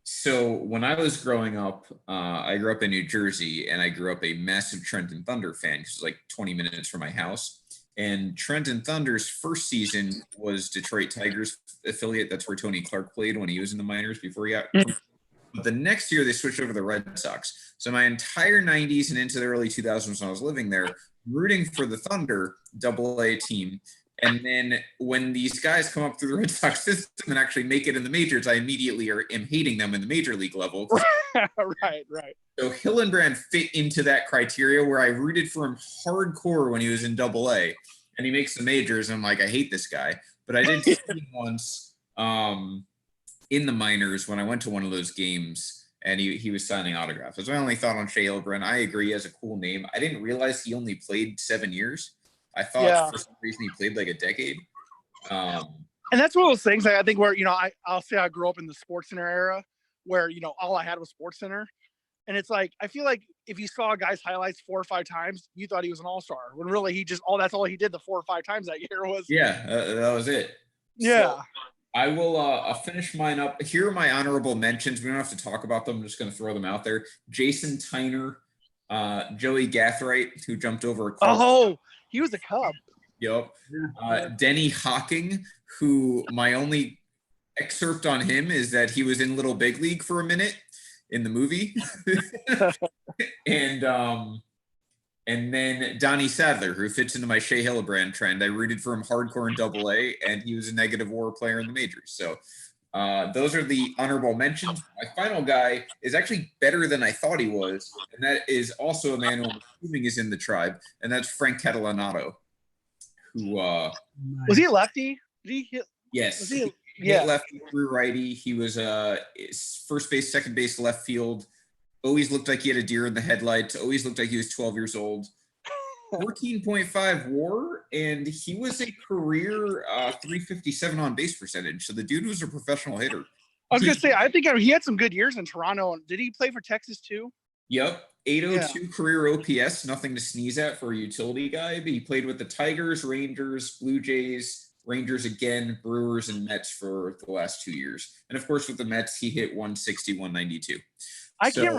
So when I was growing up, I grew up in New Jersey, and I grew up a massive Trenton Thunder fan because it's like 20 minutes from my house. And Trenton Thunder's first season was Detroit Tigers affiliate. That's where Tony Clark played when he was in the minors before he got. But the next year they switched over to the Red Sox. So my entire 90s and into the early 2000s when I was living there, rooting for the Thunder AA team. And then when these guys come up through the Red Sox system and actually make it in the majors, I immediately am hating them in the major league level. Right. So Hillenbrand fit into that criteria where I rooted for him hardcore when he was in AA, and he makes the majors. And I'm like, I hate this guy. But I did see him once in the minors when I went to one of those games, and he was signing autographs. That's my only thought on Shea Hillenbrand. I agree, he has a cool name. I didn't realize he only played 7 years. I thought for some reason he played like a decade. And that's one of those things I think where, I'll say I grew up in the SportsCenter era where, all I had was SportsCenter. And it's like, I feel like if you saw a guy's highlights 4 or 5 times, you thought he was an all-star when really that's all he did the 4 or 5 times that year was. Yeah, that was it. Yeah. So I will I'll finish mine up. Here are my honorable mentions. We don't have to talk about them. I'm just going to throw them out there. Jason Tyner, Joey Gathright, who jumped over a club. Oh, he was a Cub. Yep. Denny Hawking, who my only excerpt on him is that he was in Little Big League for a minute in the movie. And then Donnie Sadler, who fits into my Shea Hillenbrand trend. I rooted for him hardcore in AA, and he was a negative WAR player in the majors. So those are the honorable mentions. My final guy is actually better than I thought he was, and that is also a man who I'm assuming is in the tribe, and that's Frank Catalanato, who was he a lefty? Did he hit? Yes. Was he, hit lefty through righty. He was first base, second base, left field. Always looked like he had a deer in the headlights. Always looked like he was 12 years old. 14.5 WAR, and he was a career 357 on base percentage. So the dude was a professional hitter. I was gonna say, I think he had some good years in Toronto. Did he play for Texas too? Yep, 802 career OPS, nothing to sneeze at for a utility guy. But he played with the Tigers, Rangers, Blue Jays, Rangers again, Brewers, and Mets for the last 2 years. And of course, with the Mets, he hit 160, 192. I can't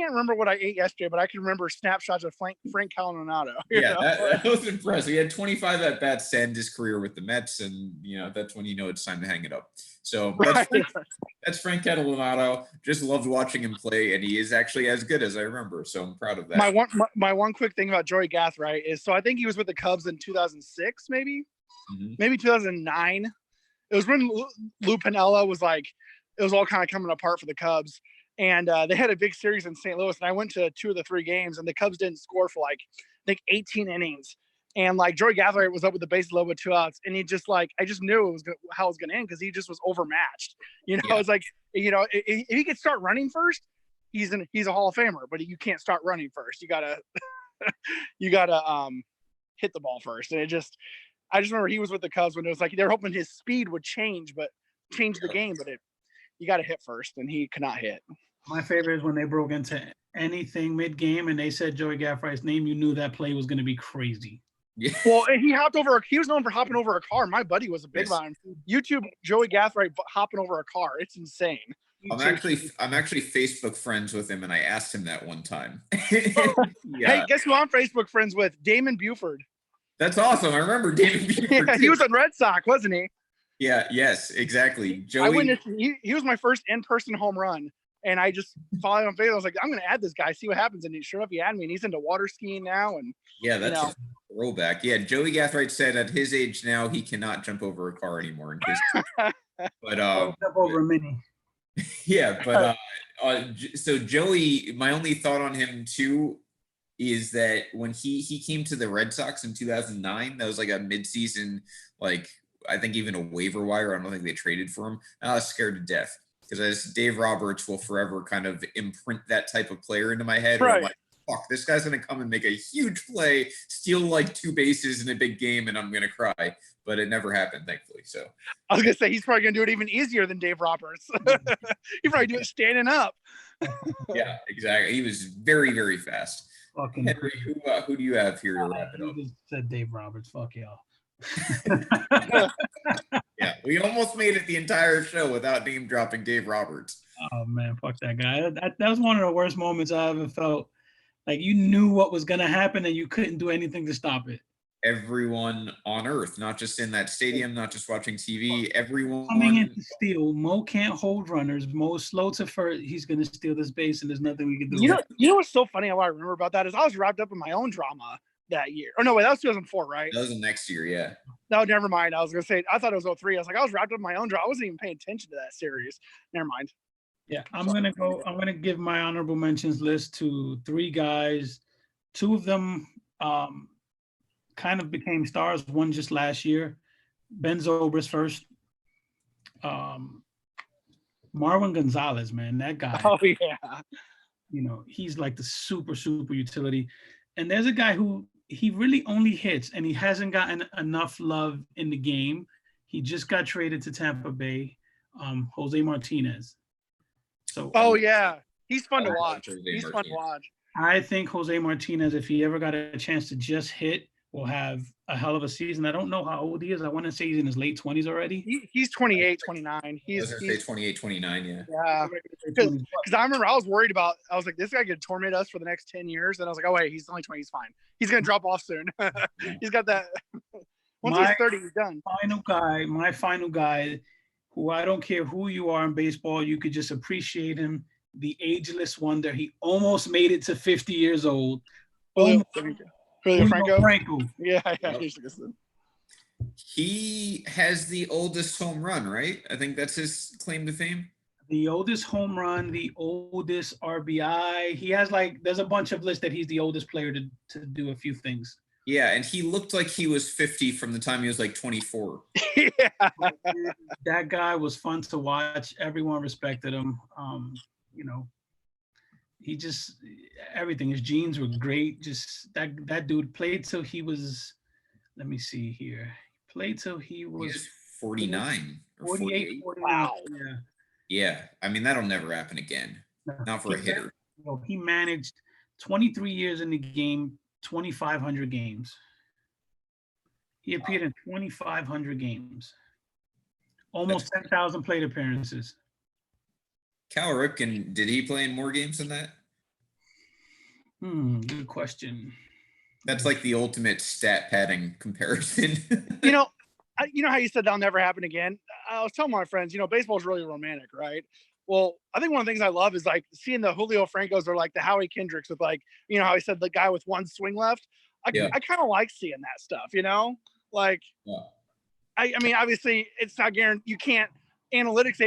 remember what I ate yesterday, but I can remember snapshots of Frank Catalanato. Yeah, that was impressive. He had 25 at bats to end his career with the Mets, and that's when it's time to hang it up. So that's Frank Catalanato. Just loved watching him play, and he is actually as good as I remember. So I'm proud of that. My one quick thing about Joey Gathright is, so I think he was with the Cubs in 2006, maybe 2009. It was when Lou Piniella was like, it was all kind of coming apart for the Cubs. And they had a big series in St. Louis, and I went to 2 of the 3 games, and the Cubs didn't score for like, I think 18 innings. And like Joey Gathright was up with the bases loaded with 2 outs, and he just like, I just knew it was how it was going to end because he just was overmatched. You know, Yeah. it's like, you know, if he could start running first, he's a Hall of Famer, but you can't start running first. You gotta hit the ball first. And I just remember he was with the Cubs when it was like they're hoping his speed would change the game, but you got to hit first, and he could not hit. My favorite is when they broke into anything mid-game and they said Joey Gaffright's name. You knew that play was going to be crazy. Yeah. Well, and he was known for hopping over a car. My buddy was a big fan. YouTube YouTube Gathright hopping over a car. It's insane. I'm actually Facebook friends with him, and I asked him that one time. Hey, guess who I'm Facebook friends with? Damon Buford. That's awesome. I remember Damon Buford. Yeah, he was a Red Sox, wasn't he? Yeah. Yes. Exactly. Joey. I witnessed. He was my first in-person home run, and I just followed him on Facebook. I was like, I'm going to add this guy, see what happens. And sure enough, he added me, and he's into water skiing now. And yeah, that's a throwback. Yeah, Joey Gathright said at his age now he cannot jump over a car anymore in case. But Jump over a mini. Yeah, but so Joey, my only thought on him too is that when he came to the Red Sox in 2009, that was like a midseason, like I think even a waiver wire. I don't think they traded for him. I was scared to death because Dave Roberts will forever kind of imprint that type of player into my head. Where I'm like, fuck, this guy's going to come and make a huge play, steal like 2 bases in a big game, and I'm going to cry. But it never happened, thankfully. So I was going to say, he's probably going to do it even easier than Dave Roberts. He'd probably do it standing up. Yeah, exactly. He was very, very fast. Fucking Henry, who do you have here to wrap it up? Just said Dave Roberts. Fuck y'all. Yeah, we almost made it the entire show without name dropping Dave Roberts. Oh man, fuck that guy. That was one of the worst moments I ever felt. Like you knew what was gonna happen and you couldn't do anything to stop it. Everyone on earth, not just in that stadium, not just watching TV, everyone coming in to steal. Mo can't hold runners. Mo's slow to first. He's gonna steal this base, and there's nothing we can do. You know what's so funny? What I remember about that is I was wrapped up in my own drama that year. Oh no, wait, that was 2004, right? That was the next year, yeah. No, never mind. I was gonna say I thought it was 03. I was like, I was wrapped up in my own drama. I wasn't even paying attention to that series. Never mind. Yeah, I'm gonna give my honorable mentions list to 3 guys. 2 of them kind of became stars. One just last year. Ben Zobrist first. Marwin Gonzalez, man, that guy. Oh yeah. You know, he's like the super utility. And there's a guy who he really only hits, and he hasn't gotten enough love in the game. He just got traded to Tampa Bay. Jose Martinez. So. Oh yeah, he's fun to watch. He's fun to watch. I think Jose Martinez, if he ever got a chance to just hit, will have a hell of a season. I don't know how old he is. I want to say he's in his late 20s already. He's 28, 29. I was going to say 28, 29, yeah. Yeah. Because I remember I was worried about, I was like, this guy could torment us for the next 10 years. And I was like, oh, wait, he's only 20. He's fine. He's going to drop off soon. He's got that. Once he's 30, he's done. My final guy, who I don't care who you are in baseball, you could just appreciate him. The ageless wonder. He almost made it to 50 years old. Julio Franco. Yeah. Yep. He has the oldest home run, right? I think that's his claim to fame. The oldest home run, the oldest RBI. He has there's a bunch of lists that he's the oldest player to do a few things. Yeah, and he looked like he was 50 from the time he was like 24. Yeah. That guy was fun to watch. Everyone respected him. You know, he just everything. His genes were great. Just that dude played till he was. Let me see here. Played till he was 49 or 48. 49. Wow. Yeah. Yeah, I mean that'll never happen again. Not for a hitter. He managed 23 years in the game, 2,500 games. He appeared in 2,500 games. Almost 10,000 plate appearances. Cal Ripken, did he play in more games than that? Good question. That's like the ultimate stat padding comparison. You know how you said that'll never happen again? I was telling my friends, baseball is really romantic, right? Well, I think one of the things I love is seeing the Julio Francos or the Howie Kendricks with how he said the guy with one swing left. I kind of like seeing that stuff, Yeah. I mean, obviously, it's not guaranteed. You can't. Analytics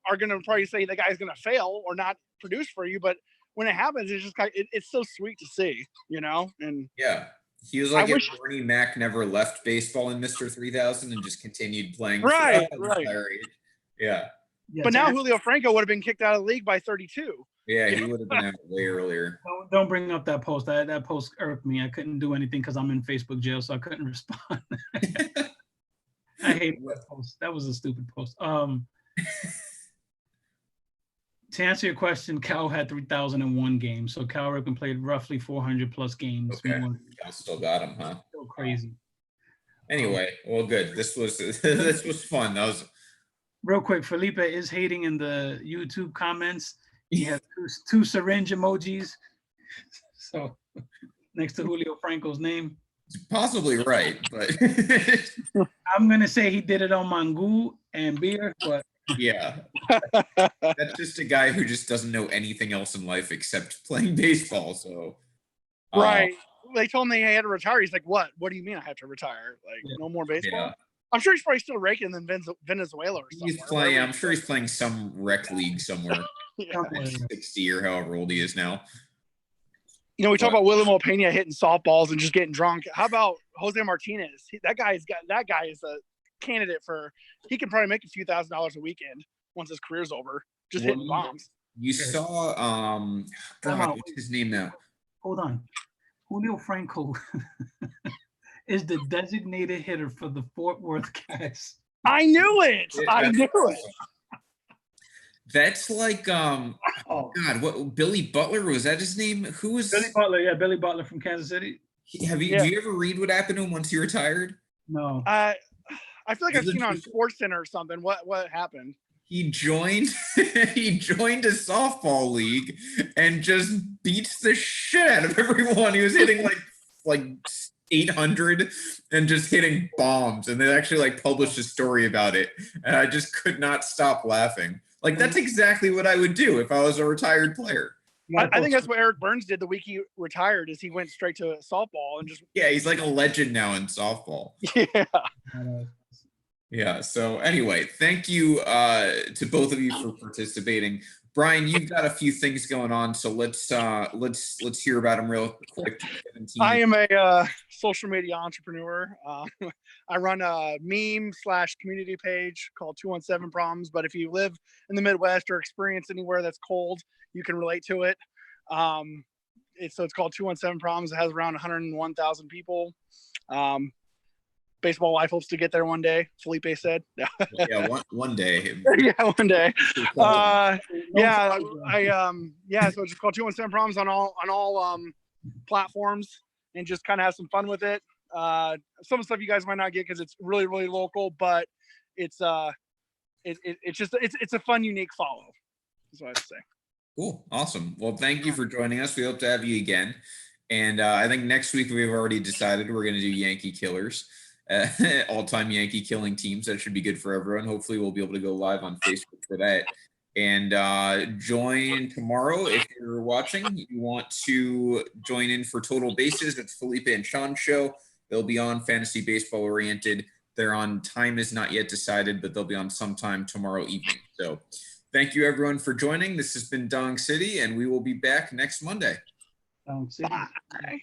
are going to probably say the guy's going to fail or not produce for you. But when it happens, it's just kind of, it's so sweet to see, you know. And yeah, he was like if Bernie Mac never left baseball in Mr. 3000 and just continued playing. Right. Yeah. But now Julio Franco would have been kicked out of the league by 32. Yeah, he would have been out way earlier. Don't bring up that post. That post irked me. I couldn't do anything because I'm in Facebook jail, so I couldn't respond. I hate that post. That was a stupid post. To answer your question, Cal had 3,001 games. So Cal Ripken played roughly 400 plus games. Okay. Cal still got him, huh? Still crazy. Anyway, well, good. This was fun. That was real quick. Felipe is hating in the YouTube comments. He has two syringe emojis. So next to Julio Franco's name. It's possibly right, but I'm gonna say he did it on mangú and beer, but yeah, that's just a guy who just doesn't know anything else in life except playing baseball. So right, they told him he had to retire. He's like, "What? What do you mean I have to retire? Like, no more baseball?" Yeah. I'm sure he's probably still raking in Venezuela or something. He's playing. I'm sure he's playing some rec league somewhere. 60 or however old he is now. You know, we talk about William Opeña hitting softballs and just getting drunk. How about Jose Martinez? That guy is a candidate for. He can probably make a few $1,000s a weekend once his career's over, just hitting bombs. You saw God, what's his name now? Hold on, Julio Franco is the designated hitter for the Fort Worth Cats. I knew it. I knew it. That's like God, what Billy Butler, was that his name? Who was Billy Butler? Yeah, Billy Butler from Kansas City. Do you ever read what happened to him once he retired? No. I feel like I've seen on SportsCenter or something. What happened? He joined a softball league and just beats the shit out of everyone. He was hitting like 800 and just hitting bombs, and they actually published a story about it, and I just could not stop laughing. That's exactly what I would do if I was a retired player. I think that's what Eric Bernes did the week he retired. Is he went straight to softball and just he's like a legend now in softball. Yeah. So anyway, thank you to both of you for participating. Brian, you've got a few things going on, so let's hear about them real quick. I am a social media entrepreneur. I run a meme/community page called 217 Problems. But if you live in the Midwest or experience anywhere that's cold, you can relate to it. It's called 217 Problems. It has around 101,000 people. Baseball life hopes to get there one day, Felipe said. Yeah, one day. Yeah, one day. So it's just called 217 Problems on all platforms, and just kind of have some fun with it. Some stuff you guys might not get because it's really, really local, but it's a fun, unique follow. That's what I'd say. Cool. Awesome. Well, thank you for joining us. We hope to have you again. And I think next week we've already decided we're going to do Yankee Killers. All-time Yankee killing teams. That should be good for everyone. Hopefully we'll be able to go live on Facebook for that. And join tomorrow if you're watching. You want to join in for Total Bases. It's Felipe and Sean's show. They'll be on fantasy baseball oriented. They're on time is not yet decided, but they'll be on sometime tomorrow evening. So thank you everyone for joining. This has been Dong City, and we will be back next Monday. Dong City. Bye.